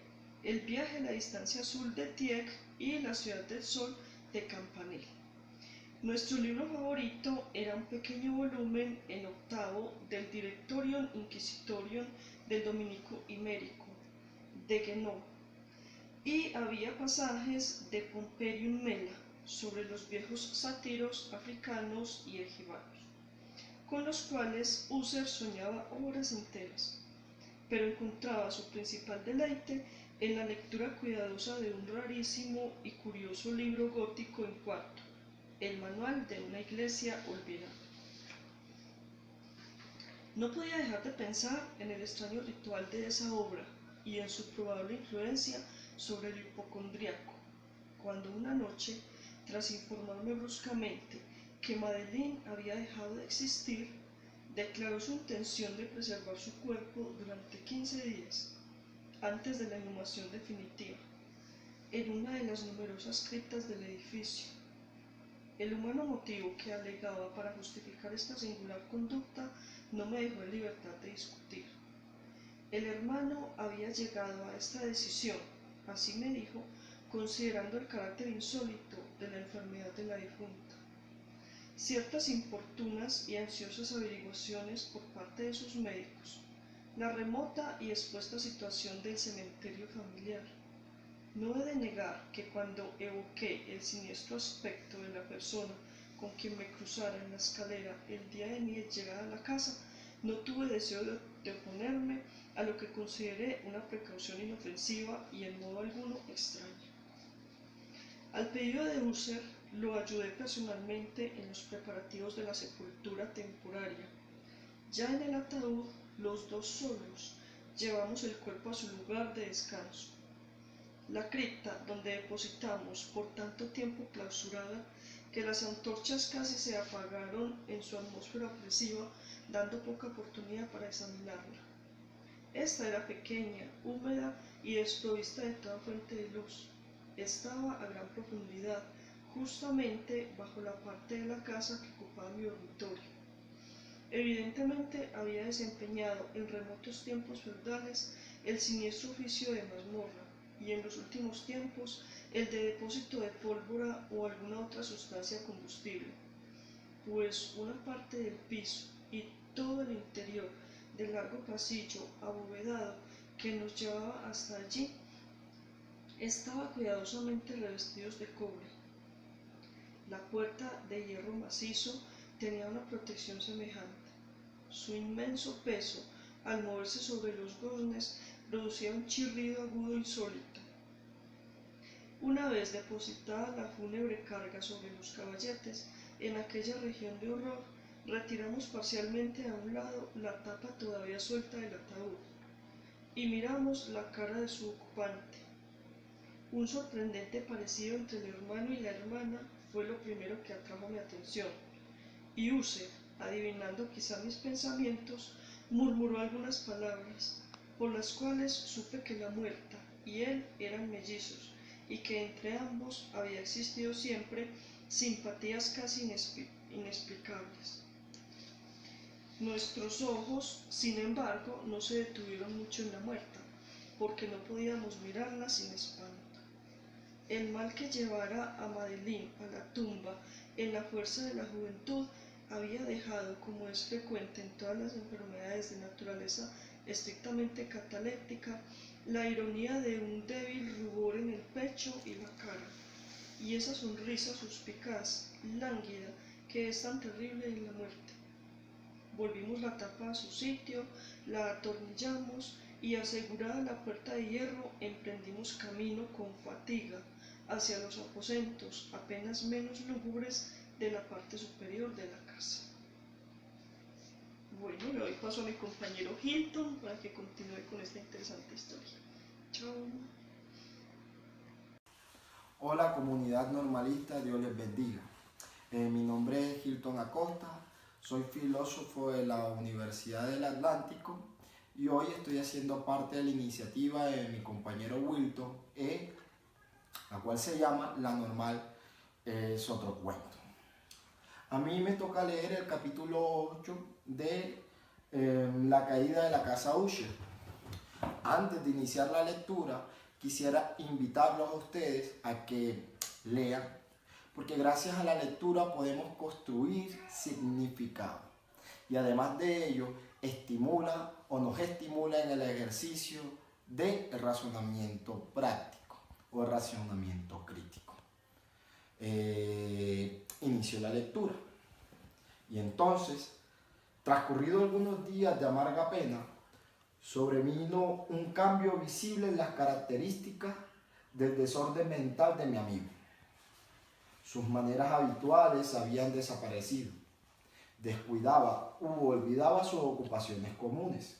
el viaje a la distancia azul de Tieck y la ciudad del sol de Campanella. Nuestro libro favorito era un pequeño volumen en octavo del Directorium Inquisitorium del dominico Imérico, de Guénot, y había pasajes de Pomperium Mela sobre los viejos sátiros africanos y egibanos, con los cuales Husserl soñaba horas enteras, pero encontraba su principal deleite en la lectura cuidadosa de un rarísimo y curioso libro gótico en cuarto, el manual de una iglesia olvidada. No podía dejar de pensar en el extraño ritual de esa obra y en su probable influencia sobre el hipocondriaco, cuando una noche, tras informarme bruscamente que Madeleine había dejado de existir, declaró su intención de preservar su cuerpo durante 15 días, antes de la inhumación definitiva, en una de las numerosas criptas del edificio. El humano motivo que alegaba para justificar esta singular conducta no me dejó en libertad de discutir. El hermano había llegado a esta decisión, así me dijo, considerando el carácter insólito de la enfermedad de la difunta. Ciertas importunas y ansiosas averiguaciones por parte de sus médicos, la remota y expuesta situación del cementerio familiar. No he de negar que cuando evoqué el siniestro aspecto de la persona con quien me cruzara en la escalera el día de mi llegada a la casa, no tuve deseo de oponerme a lo que consideré una precaución inofensiva y en modo alguno extraña. Al pedido de Husserl, lo ayudé personalmente en los preparativos de la sepultura temporaria. Ya en el ataúd, los dos solos, llevamos el cuerpo a su lugar de descanso. La cripta donde depositamos por tanto tiempo clausurada que las antorchas casi se apagaron en su atmósfera opresiva, dando poca oportunidad para examinarla. Esta era pequeña, húmeda y desprovista de toda fuente de luz. Estaba a gran profundidad, justamente bajo la parte de la casa que ocupaba mi dormitorio. Evidentemente había desempeñado en remotos tiempos feudales el siniestro oficio de mazmorra, y en los últimos tiempos el de depósito de pólvora o alguna otra sustancia combustible, pues una parte del piso y todo el interior del largo pasillo abovedado que nos llevaba hasta allí estaba cuidadosamente revestidos de cobre. La puerta de hierro macizo tenía una protección semejante. Su inmenso peso, al moverse sobre los goznes, producía un chirrido agudo insólito. Una vez depositada la fúnebre carga sobre los caballetes, en aquella región de horror, retiramos parcialmente a un lado la tapa todavía suelta del ataúd y miramos la cara de su ocupante. Un sorprendente parecido entre el hermano y la hermana fue lo primero que atrajo mi atención, y Husserl, adivinando quizá mis pensamientos, murmuró algunas palabras, por las cuales supe que la muerta y él eran mellizos, y que entre ambos había existido siempre simpatías casi inexplicables. Nuestros ojos, sin embargo, no se detuvieron mucho en la muerta, porque no podíamos mirarla sin espanto. El mal que llevara a Madeleine a la tumba en la fuerza de la juventud había dejado, como es frecuente en todas las enfermedades de naturaleza estrictamente cataléptica, la ironía de un débil rubor en el pecho y la cara, y esa sonrisa suspicaz, lánguida, que es tan terrible en la muerte. Volvimos la tapa a su sitio, la atornillamos y, asegurada la puerta de hierro, emprendimos camino con fatiga hacia los aposentos apenas menos lúgubres de la parte superior de la casa. Bueno, le doy paso a mi compañero Hilton para que continúe con esta interesante historia. Chao. Hola comunidad normalista, Dios les bendiga. Mi nombre es Hilton Acosta, soy filósofo de la Universidad del Atlántico y hoy estoy haciendo parte de la iniciativa de mi compañero Wilton, la cual se llama La Normal es otro cuento. A mí me toca leer el capítulo 8 de La caída de la casa Usher. Antes de iniciar la lectura, quisiera invitarlos a ustedes a que lean, porque gracias a la lectura podemos construir significado. Y además de ello, estimula o nos estimula en el ejercicio del razonamiento práctico o razonamiento crítico. Inició la lectura. Y entonces, transcurrido algunos días de amarga pena, sobrevino un cambio visible en las características del desorden mental de mi amigo. Sus maneras habituales habían desaparecido. Descuidaba u olvidaba sus ocupaciones comunes.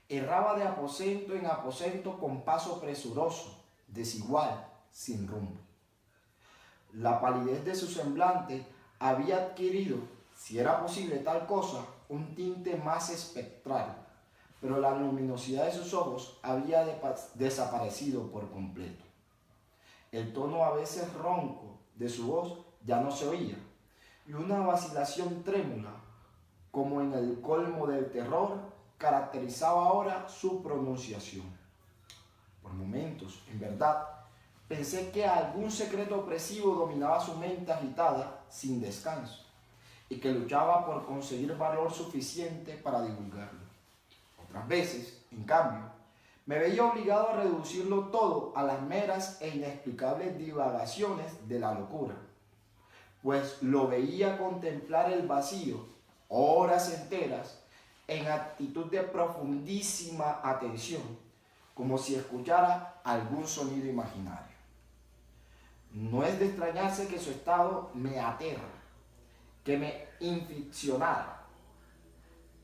Erraba de aposento en aposento con paso presuroso, desigual, sin rumbo. La palidez de su semblante había adquirido, si era posible tal cosa, un tinte más espectral, pero la luminosidad de sus ojos había desaparecido por completo. El tono a veces ronco de su voz ya no se oía, y una vacilación trémula, como en el colmo del terror, caracterizaba ahora su pronunciación. Por momentos, en verdad, pensé que algún secreto opresivo dominaba su mente agitada sin descanso, y que luchaba por conseguir valor suficiente para divulgarlo. Otras veces, en cambio, me veía obligado a reducirlo todo a las meras e inexplicables divagaciones de la locura, pues lo veía contemplar el vacío, horas enteras, en actitud de profundísima atención, como si escuchara algún sonido imaginario. No es de extrañarse que su estado me aterra, que me inficcionara.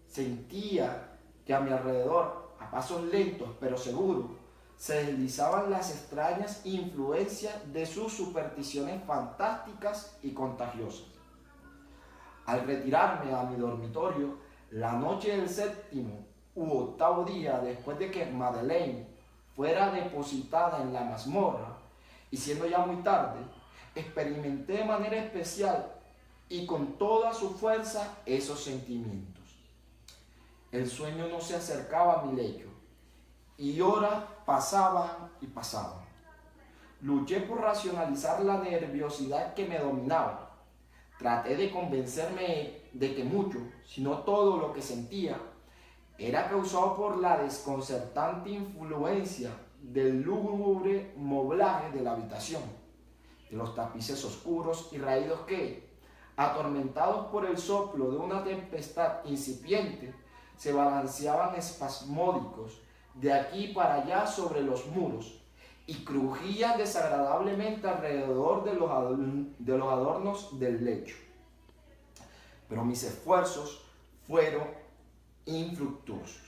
Sentía que a mi alrededor, a pasos lentos pero seguros, se deslizaban las extrañas influencias de sus supersticiones fantásticas y contagiosas. Al retirarme a mi dormitorio, la noche del 7º u 8º día después de que Madeleine fuera depositada en la mazmorra, y siendo ya muy tarde, experimenté de manera especial y con toda su fuerza esos sentimientos. El sueño no se acercaba a mi lecho, y horas pasaban y pasaban. Luché por racionalizar la nerviosidad que me dominaba. Traté de convencerme de que mucho, si no todo lo que sentía, era causado por la desconcertante influencia del lúgubre moblaje de la habitación, de los tapices oscuros y raídos que, atormentados por el soplo de una tempestad incipiente, se balanceaban espasmódicos de aquí para allá sobre los muros y crujían desagradablemente alrededor de los adornos del lecho. Pero mis esfuerzos fueron infructuosos.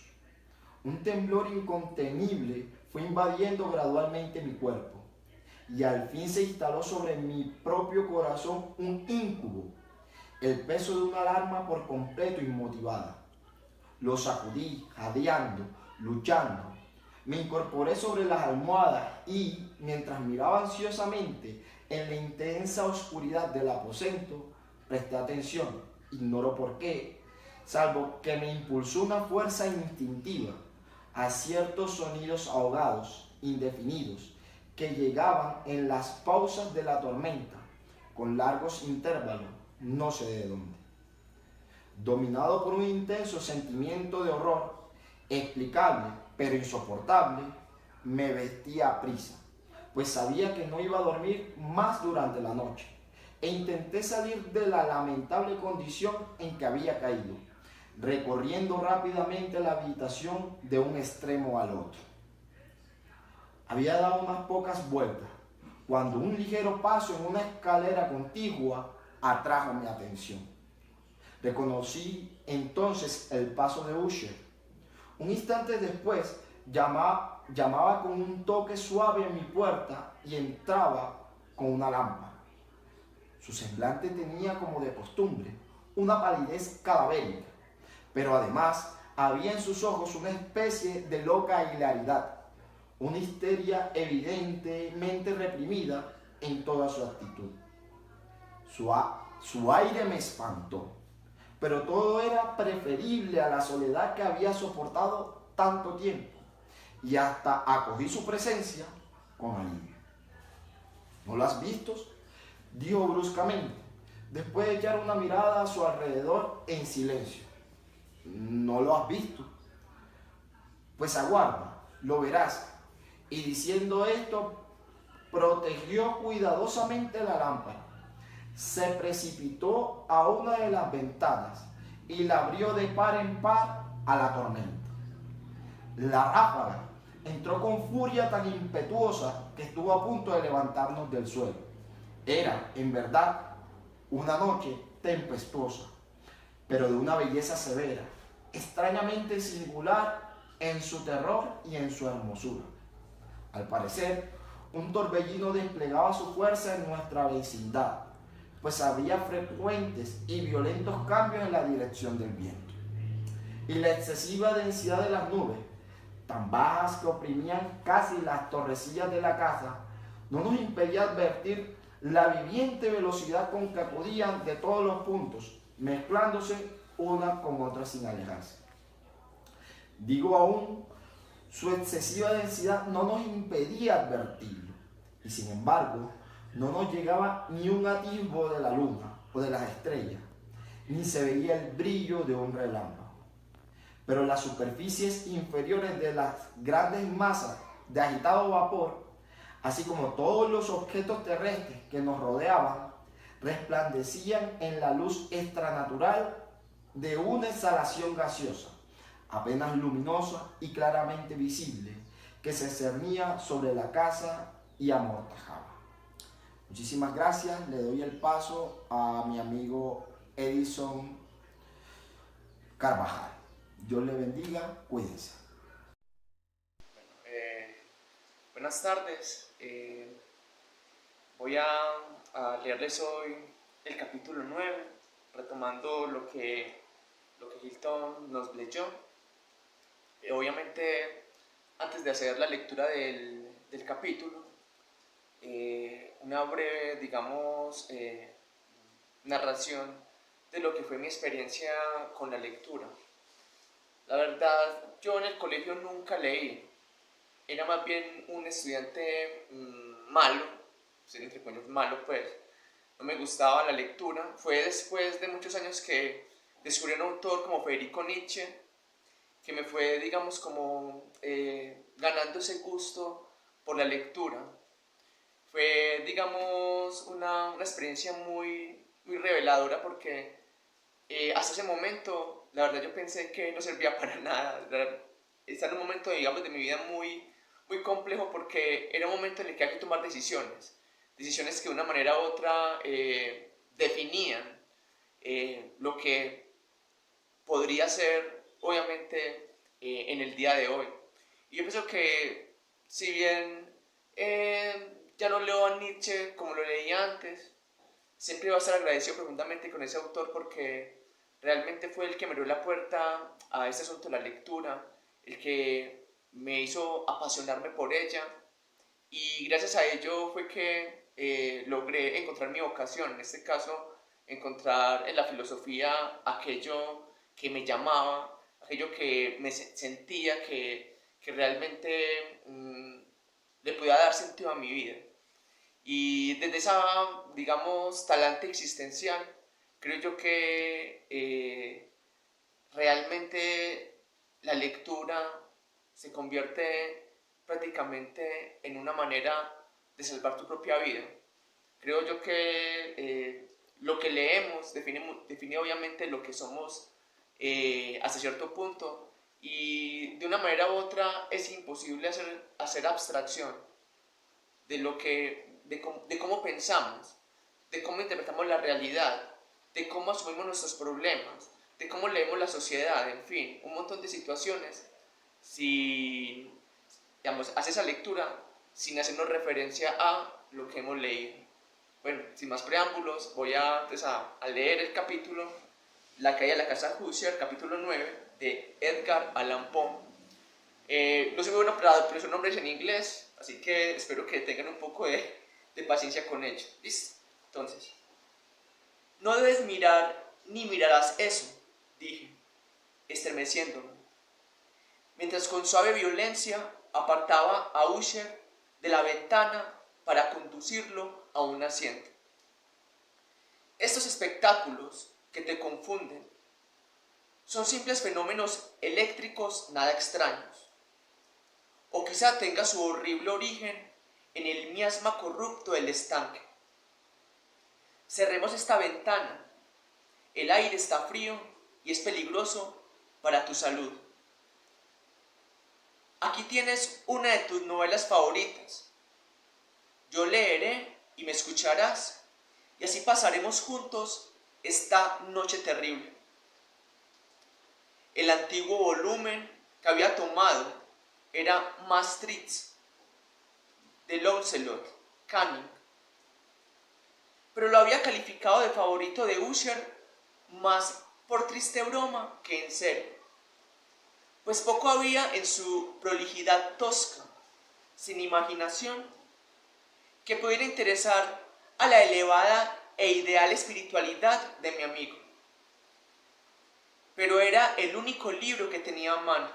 Un temblor incontenible fue invadiendo gradualmente mi cuerpo, y al fin se instaló sobre mi propio corazón un íncubo, el peso de una alarma por completo inmotivada. Lo sacudí, jadeando, luchando. Me incorporé sobre las almohadas y, mientras miraba ansiosamente en la intensa oscuridad del aposento, presté atención, ignoro por qué, salvo que me impulsó una fuerza instintiva, a ciertos sonidos ahogados, indefinidos, que llegaban en las pausas de la tormenta, con largos intervalos, no sé de dónde. Dominado por un intenso sentimiento de horror, Explicable, pero insoportable, me vestí a prisa, pues sabía que no iba a dormir más durante la noche, e intenté salir de la lamentable condición en que había caído, recorriendo rápidamente la habitación de un extremo al otro. Había dado unas pocas vueltas, cuando un ligero paso en una escalera contigua atrajo mi atención. Reconocí entonces el paso de Usher. Un instante después llamaba con un toque suave a mi puerta y entraba con una lámpara. Su semblante tenía, como de costumbre, una palidez cadavérica, pero además había en sus ojos una especie de loca hilaridad, una histeria evidentemente reprimida en toda su actitud. Su aire me espantó, pero todo era preferible a la soledad que había soportado tanto tiempo, y hasta acogí su presencia con alivio. ¿No lo has visto?, dijo bruscamente, después de echar una mirada a su alrededor en silencio. ¿No lo has visto? Pues aguarda, lo verás. Y diciendo esto, protegió cuidadosamente la lámpara, se precipitó a una de las ventanas y la abrió de par en par a la tormenta. La ráfaga entró con furia tan impetuosa que estuvo a punto de levantarnos del suelo. Era, en verdad, una noche tempestuosa, pero de una belleza severa, extrañamente singular en su terror y en su hermosura. Al parecer, un torbellino desplegaba su fuerza en nuestra vecindad, pues había frecuentes y violentos cambios en la dirección del viento. Y la excesiva densidad de las nubes, tan bajas que oprimían casi las torrecillas de la casa, no nos impedía advertir la viviente velocidad con que acudían de todos los puntos, mezclándose una con otra sin alejarse. Digo aún, su excesiva densidad no nos impedía advertirlo, y sin embargo, no nos llegaba ni un atisbo de la luna o de las estrellas, ni se veía el brillo de un relámpago. Pero las superficies inferiores de las grandes masas de agitado vapor, así como todos los objetos terrestres que nos rodeaban, resplandecían en la luz extranatural de una exhalación gaseosa, apenas luminosa y claramente visible, que se cernía sobre la casa y amortajaba. Muchísimas gracias, le doy el paso a mi amigo Edison Carvajal. Dios le bendiga, cuídense. Buenas tardes, voy a leerles hoy el capítulo 9, retomando lo que Hilton nos leyó. Obviamente, antes de hacer la lectura del capítulo, una breve, digamos, narración de lo que fue mi experiencia con la lectura. La verdad, yo en el colegio nunca leí, era más bien un estudiante malo, entre comillas malo pues, no me gustaba la lectura. Fue después de muchos años que descubrí un autor como Federico Nietzsche, que me fue, digamos, como ganando ese gusto por la lectura. Fue, digamos, una experiencia muy reveladora, porque hasta ese momento, la verdad, yo pensé que no servía para nada. Está en un momento, digamos, de mi vida muy complejo, porque era un momento en el que hay que tomar decisiones que de una manera u otra definían lo que podría ser, obviamente, en el día de hoy. Y yo pienso que, si bien ya no leo a Nietzsche como lo leía antes, siempre voy a estar agradecido profundamente con ese autor, porque realmente fue el que me abrió la puerta a este asunto de la lectura, el que me hizo apasionarme por ella, y gracias a ello fue que logré encontrar mi vocación, en este caso encontrar en la filosofía aquello que me llamaba, aquello que me sentía que realmente le podía dar sentido a mi vida. Y desde esa, digamos, talante existencial, creo yo que realmente la lectura se convierte prácticamente en una manera de salvar tu propia vida. Creo yo que lo que leemos define obviamente lo que somos hasta cierto punto, y de una manera u otra es imposible hacer abstracción de cómo pensamos, de cómo interpretamos la realidad, de cómo asumimos nuestros problemas, de cómo leemos la sociedad, en fin, un montón de situaciones. Si, digamos, hace esa lectura sin hacernos referencia a lo que hemos leído. Bueno, sin más preámbulos, voy a leer el capítulo La caída de la casa Usher, capítulo 9, de Edgar Allan Poe. No soy muy bueno para pronunciar nombres en inglés, así que espero que tengan un poco de paciencia con ello. ¿Listo? Entonces, no debes mirar ni mirarás eso, dije, estremeciéndome, mientras con suave violencia apartaba a Usher de la ventana para conducirlo a un asiento. Estos espectáculos que te confunden son simples fenómenos eléctricos nada extraños, o quizá tenga su horrible origen en el miasma corrupto del estanque. Cerremos esta ventana, el aire está frío y es peligroso para tu salud. Aquí tienes una de tus novelas favoritas. Yo leeré y me escucharás, y así pasaremos juntos esta noche terrible. El antiguo volumen que había tomado era Maastricht, de Launcelot Canning, pero lo había calificado de favorito de Usher más por triste broma que en serio, pues poco había en su prolijidad tosca, sin imaginación, que pudiera interesar a la elevada e ideal espiritualidad de mi amigo. Pero era el único libro que tenía a mano,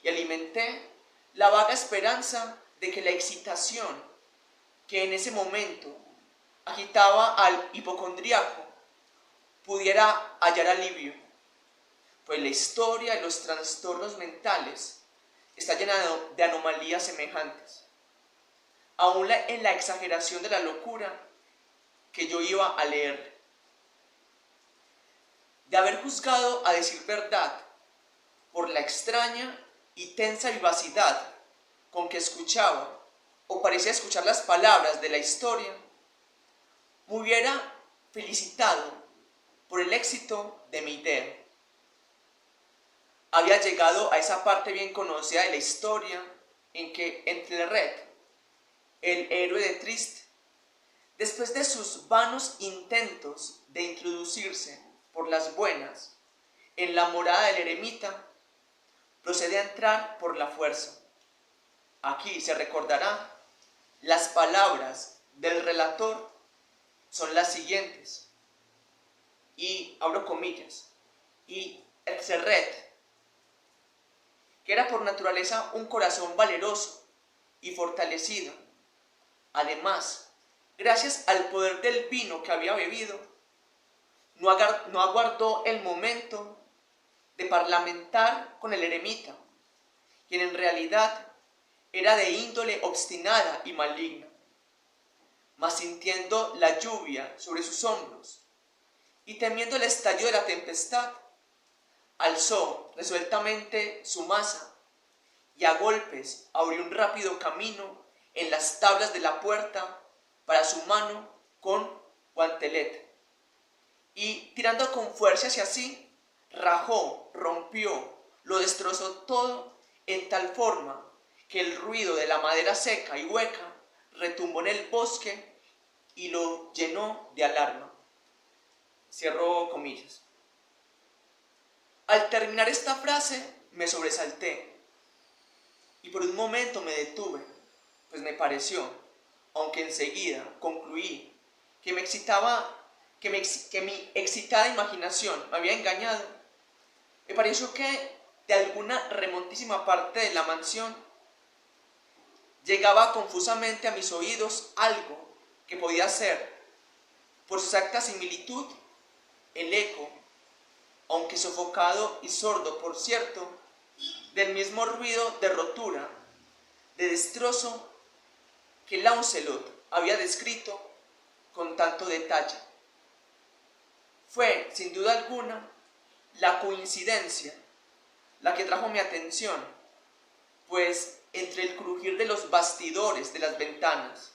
y alimenté la vaga esperanza de que la excitación que en ese momento agitaba al hipocondríaco pudiera hallar alivio, pues la historia de los trastornos mentales está llena de anomalías semejantes, aún en la exageración de la locura que yo iba a leer. De haber juzgado, a decir verdad, por la extraña y tensa vivacidad con que escuchaba o parecía escuchar las palabras de la historia, me hubiera felicitado por el éxito de mi idea. Había llegado a esa parte bien conocida de la historia en que Ethelred, el héroe de Trist, después de sus vanos intentos de introducirse por las buenas en la morada del eremita, procede a entrar por la fuerza. Aquí se recordará, las palabras del relator son las siguientes, y abro comillas, y Ethelred, que era por naturaleza un corazón valeroso y fortalecido, además, gracias al poder del vino que había bebido, no aguardó el momento de parlamentar con el eremita, quien en realidad era de índole obstinada y maligna, mas sintiendo la lluvia sobre sus hombros y temiendo el estallido de la tempestad, alzó resueltamente su maza y a golpes abrió un rápido camino en las tablas de la puerta para su mano con guantelete, y tirando con fuerza hacia sí, rajó, rompió, lo destrozó todo en tal forma que el ruido de la madera seca y hueca retumbó en el bosque y lo llenó de alarma. Cierro comillas. Al terminar esta frase me sobresalté y por un momento me detuve, pues me pareció, aunque enseguida concluí que mi excitada imaginación me había engañado, me pareció que de alguna remotísima parte de la mansión llegaba confusamente a mis oídos algo que podía ser, por su exacta similitud, el eco, aunque sofocado y sordo, por cierto, del mismo ruido de rotura, de destrozo que Launcelot había descrito con tanto detalle. Fue, sin duda alguna, la coincidencia la que trajo mi atención, pues entre el crujir de los bastidores de las ventanas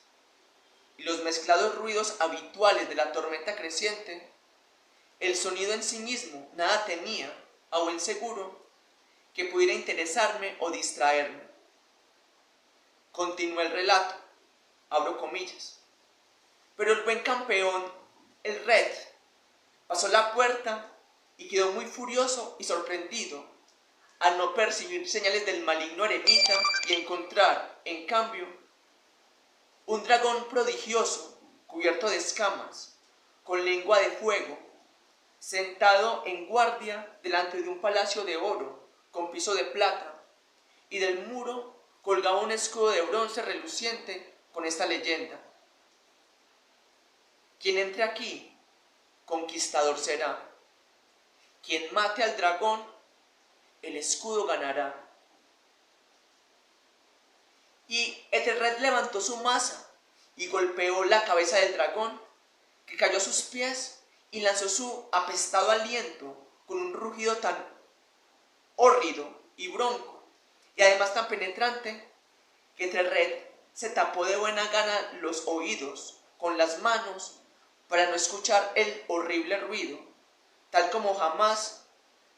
y los mezclados ruidos habituales de la tormenta creciente, el sonido en sí mismo nada tenía, a buen seguro, que pudiera interesarme o distraerme. Continué el relato, abro comillas. Pero el buen campeón, el Red, pasó la puerta y quedó muy furioso y sorprendido al no percibir señales del maligno eremita y encontrar, en cambio, un dragón prodigioso, cubierto de escamas, con lengua de fuego, sentado en guardia delante de un palacio de oro con piso de plata, y del muro colgaba un escudo de bronce reluciente con esta leyenda: quien entre aquí, conquistador será. Quien mate al dragón, el escudo ganará. Y Ethelred levantó su maza y golpeó la cabeza del dragón, que cayó a sus pies y lanzó su apestado aliento con un rugido tan hórrido y bronco, y además tan penetrante, que Ethelred se tapó de buena gana los oídos con las manos para no escuchar el horrible ruido, tal como jamás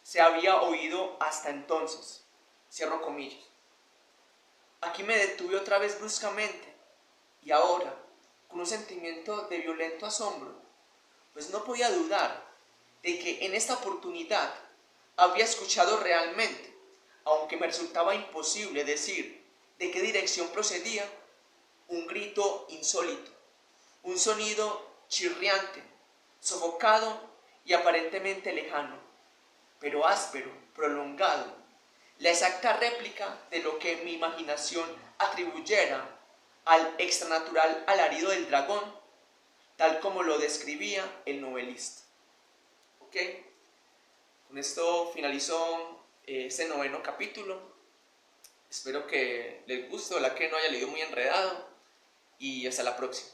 se había oído hasta entonces. Cierro comillas. Aquí me detuve otra vez bruscamente, y ahora con un sentimiento de violento asombro, pues no podía dudar de que en esta oportunidad había escuchado realmente, aunque me resultaba imposible decir de qué dirección procedía, un grito insólito, un sonido chirriante, sofocado y aparentemente lejano, pero áspero, prolongado, la exacta réplica de lo que mi imaginación atribuyera al extranatural alarido del dragón, tal como lo describía el novelista. ¿Ok? Con esto finalizó este 9º capítulo. Espero que les guste, ojalá que no haya leído muy enredado, y hasta la próxima.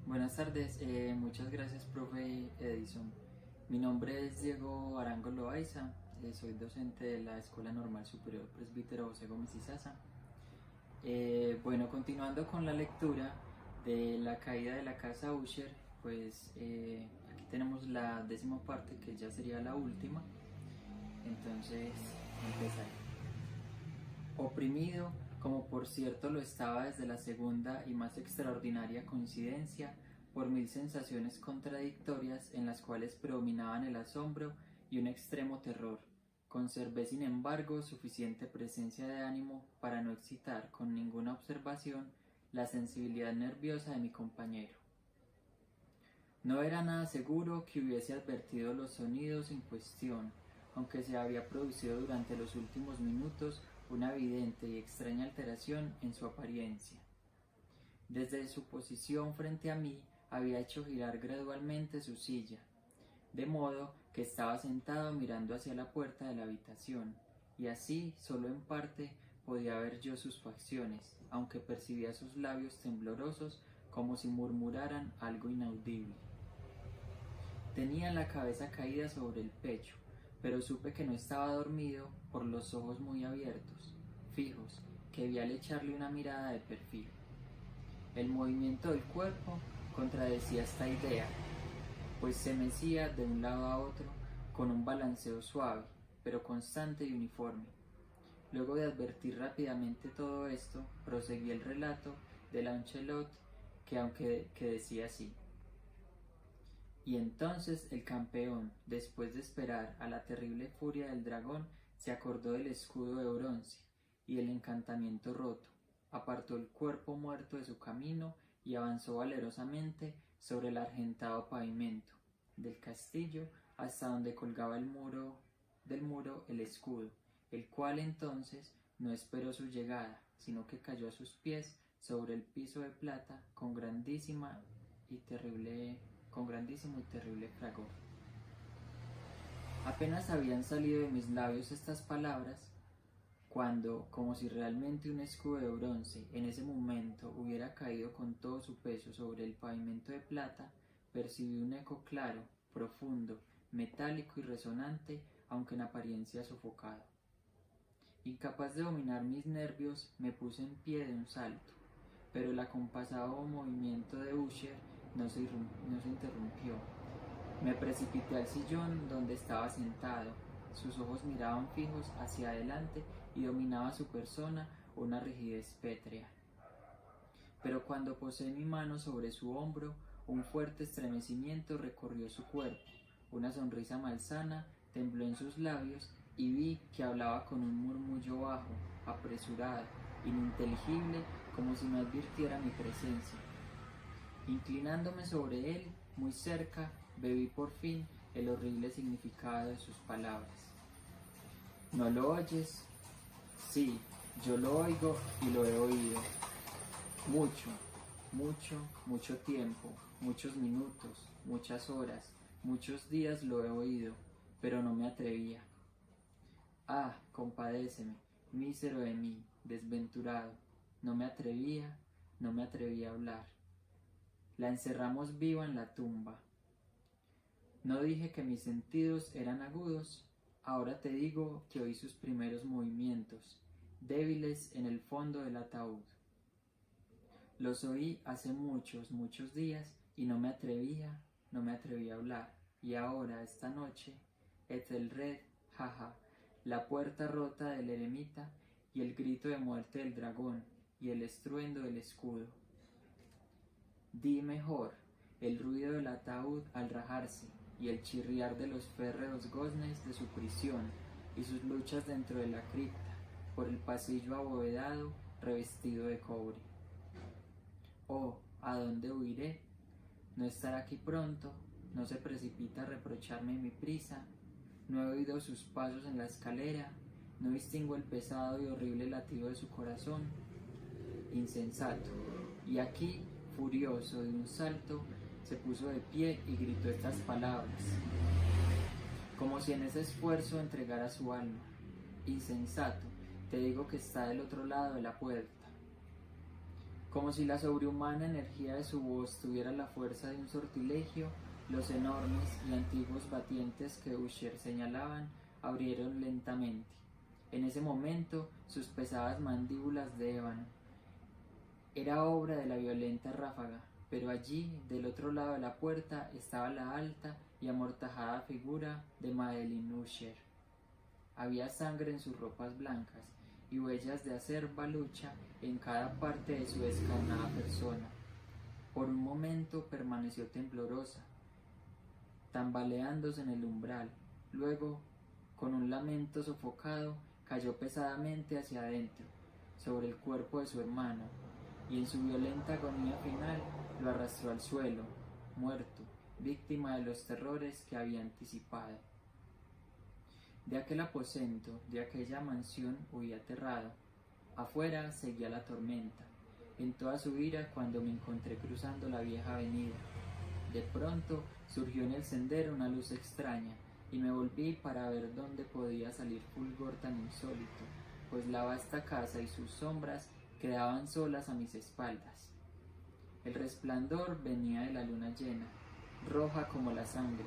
Buenas tardes, muchas gracias, profe Edison. Mi nombre es Diego Arango Loaiza, soy docente de la Escuela Normal Superior Presbítero José Gómez Izaza. Bueno, continuando con la lectura de La caída de la casa Usher, pues aquí tenemos la 10ª parte, que ya sería la última. Entonces, empezaré. Oprimido, como por cierto lo estaba desde la segunda y más extraordinaria coincidencia, por 1000 sensaciones contradictorias en las cuales predominaban el asombro y un extremo terror, conservé sin embargo suficiente presencia de ánimo para no excitar con ninguna observación la sensibilidad nerviosa de mi compañero. No era nada seguro que hubiese advertido los sonidos en cuestión, aunque se había producido durante los últimos minutos una evidente y extraña alteración en su apariencia. Desde su posición frente a mí había hecho girar gradualmente su silla, de modo que estaba sentado mirando hacia la puerta de la habitación, y así, solo en parte, podía ver yo sus facciones, aunque percibía sus labios temblorosos como si murmuraran algo inaudible. Tenía la cabeza caída sobre el pecho, pero supe que no estaba dormido por los ojos muy abiertos, fijos, que vi al echarle una mirada de perfil. El movimiento del cuerpo contradecía esta idea, pues se mecía de un lado a otro con un balanceo suave, pero constante y uniforme. Luego de advertir rápidamente todo esto, proseguí el relato de Launcelot, que decía así: y entonces el campeón, después de esperar a la terrible furia del dragón, se acordó del escudo de bronce y el encantamiento roto, apartó el cuerpo muerto de su camino y avanzó valerosamente sobre el argentado pavimento del castillo hasta donde colgaba del muro el escudo, el cual entonces no esperó su llegada, sino que cayó a sus pies sobre el piso de plata con grandísimo y terrible fragor. Apenas habían salido de mis labios estas palabras, cuando, como si realmente un escudo de bronce en ese momento hubiera caído con todo su peso sobre el pavimento de plata, percibí un eco claro, profundo, metálico y resonante, aunque en apariencia sofocado. Incapaz de dominar mis nervios, me puse en pie de un salto, pero el acompasado movimiento de Usher no se interrumpió. Me precipité al sillón donde estaba sentado. Sus ojos miraban fijos hacia adelante y dominaba su persona una rigidez pétrea. Pero cuando posé mi mano sobre su hombro, un fuerte estremecimiento recorrió su cuerpo, una sonrisa malsana tembló en sus labios y vi que hablaba con un murmullo bajo, apresurado, ininteligible, como si no advirtiera mi presencia. Inclinándome sobre él, muy cerca, bebí por fin el horrible significado de sus palabras. ¿No lo oyes? Sí, yo lo oigo y lo he oído. Mucho tiempo, muchos minutos, muchas horas, muchos días lo he oído, pero no me atrevía. Ah, compadéceme, mísero de mí, desventurado. No me atrevía a hablar. La encerramos viva en la tumba. No dije que mis sentidos eran agudos, ahora te digo que oí sus primeros movimientos, débiles en el fondo del ataúd. Los oí hace muchos días y no me atrevía a hablar. Y ahora, esta noche, Ethelred, jaja, la puerta rota del eremita y el grito de muerte del dragón y el estruendo del escudo. Di mejor, el ruido del ataúd al rajarse y el chirriar de los férreos goznes de su prisión y sus luchas dentro de la cripta, por el pasillo abovedado revestido de cobre. Oh, ¿a dónde huiré? No estará aquí pronto, no se precipita a reprocharme mi prisa, no he oído sus pasos en la escalera, no distingo el pesado y horrible latido de su corazón. Insensato. Y aquí, furioso de un salto, se puso de pie y gritó estas palabras, como si en ese esfuerzo entregara su alma. Insensato, te digo que está del otro lado de la puerta. Como si la sobrehumana energía de su voz tuviera la fuerza de un sortilegio, los enormes y antiguos batientes que Usher señalaban abrieron lentamente. En ese momento, sus pesadas mandíbulas de ébano. Era obra de la violenta ráfaga, pero allí, del otro lado de la puerta, estaba la alta y amortajada figura de Madeline Usher. Había sangre en sus ropas blancas y huellas de acerba lucha en cada parte de su descarnada persona. Por un momento permaneció temblorosa, tambaleándose en el umbral. Luego, con un lamento sofocado, cayó pesadamente hacia adentro, sobre el cuerpo de su hermano, y en su violenta agonía final lo arrastró al suelo, muerto, víctima de los terrores que había anticipado. De aquel aposento, de aquella mansión huí aterrado. Afuera seguía la tormenta, en toda su ira cuando me encontré cruzando la vieja avenida. De pronto surgió en el sendero una luz extraña, y me volví para ver dónde podía salir fulgor tan insólito, pues la vasta casa y sus sombras quedaban solas a mis espaldas. El resplandor venía de la luna llena, roja como la sangre,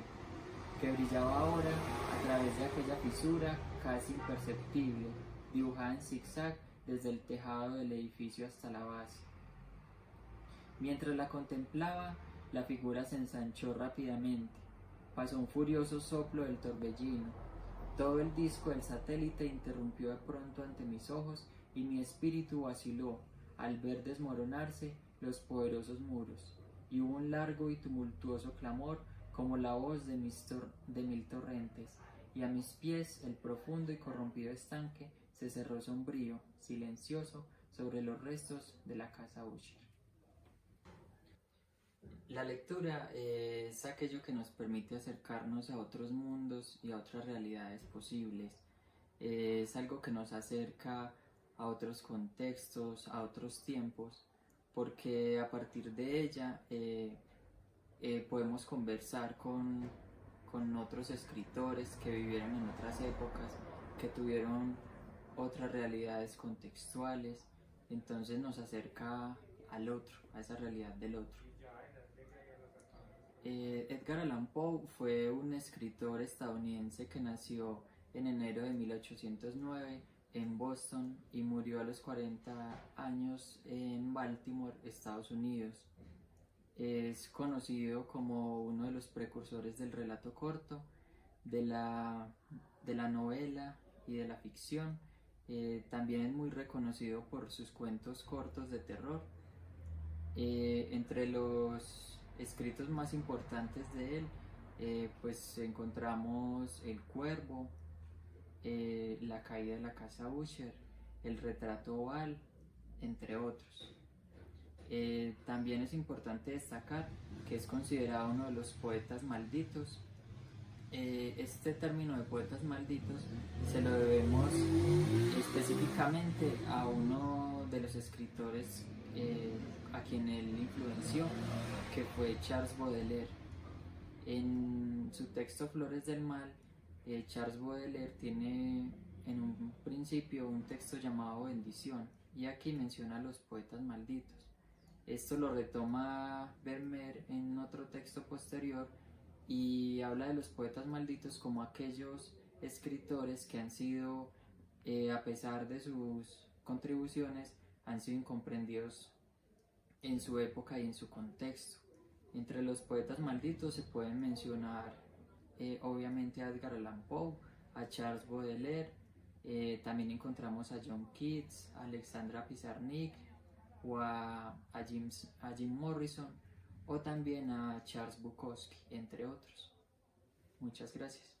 que brillaba ahora a través de aquella fisura casi imperceptible, dibujada en zigzag desde el tejado del edificio hasta la base. Mientras la contemplaba, la figura se ensanchó rápidamente. Pasó un furioso soplo del torbellino. Todo el disco del satélite interrumpió de pronto ante mis ojos y mi espíritu vaciló al ver desmoronarse los poderosos muros, y hubo un largo y tumultuoso clamor como la voz de mil torrentes, y a mis pies el profundo y corrompido estanque se cerró sombrío, silencioso, sobre los restos de la casa Usher. La lectura es aquello que nos permite acercarnos a otros mundos y a otras realidades posibles. Es algo que nos acerca a otros contextos, a otros tiempos, porque a partir de ella podemos conversar con con otros escritores que vivieron en otras épocas, que tuvieron otras realidades contextuales, entonces nos acerca al otro, a esa realidad del otro. Edgar Allan Poe fue un escritor estadounidense que nació en enero de 1809 en Boston y murió a los 40 años en Baltimore, Estados Unidos. Es conocido como uno de los precursores del relato corto, de la novela y de la ficción. También es muy reconocido por sus cuentos cortos de terror. Entre los escritos más importantes de él, pues encontramos El Cuervo, La caída de la casa Usher, El retrato oval, entre otros. También es importante destacar que es considerado uno de los poetas malditos. Este término de poetas malditos se lo debemos específicamente a uno de los escritores a quien él influenció, que fue Charles Baudelaire. En su texto Flores del Mal, Charles Baudelaire tiene en un principio un texto llamado Bendición, y aquí menciona a los poetas malditos. Esto lo retoma Vermeer en otro texto posterior y habla de los poetas malditos como aquellos escritores que han sido, a pesar de sus contribuciones, han sido incomprendidos en su época y en su contexto. Entre los poetas malditos se pueden mencionar obviamente a Edgar Allan Poe, a Charles Baudelaire, también encontramos a John Keats, a Alexandra Pizarnik o a Jim Morrison, o también a Charles Bukowski, entre otros. Muchas gracias.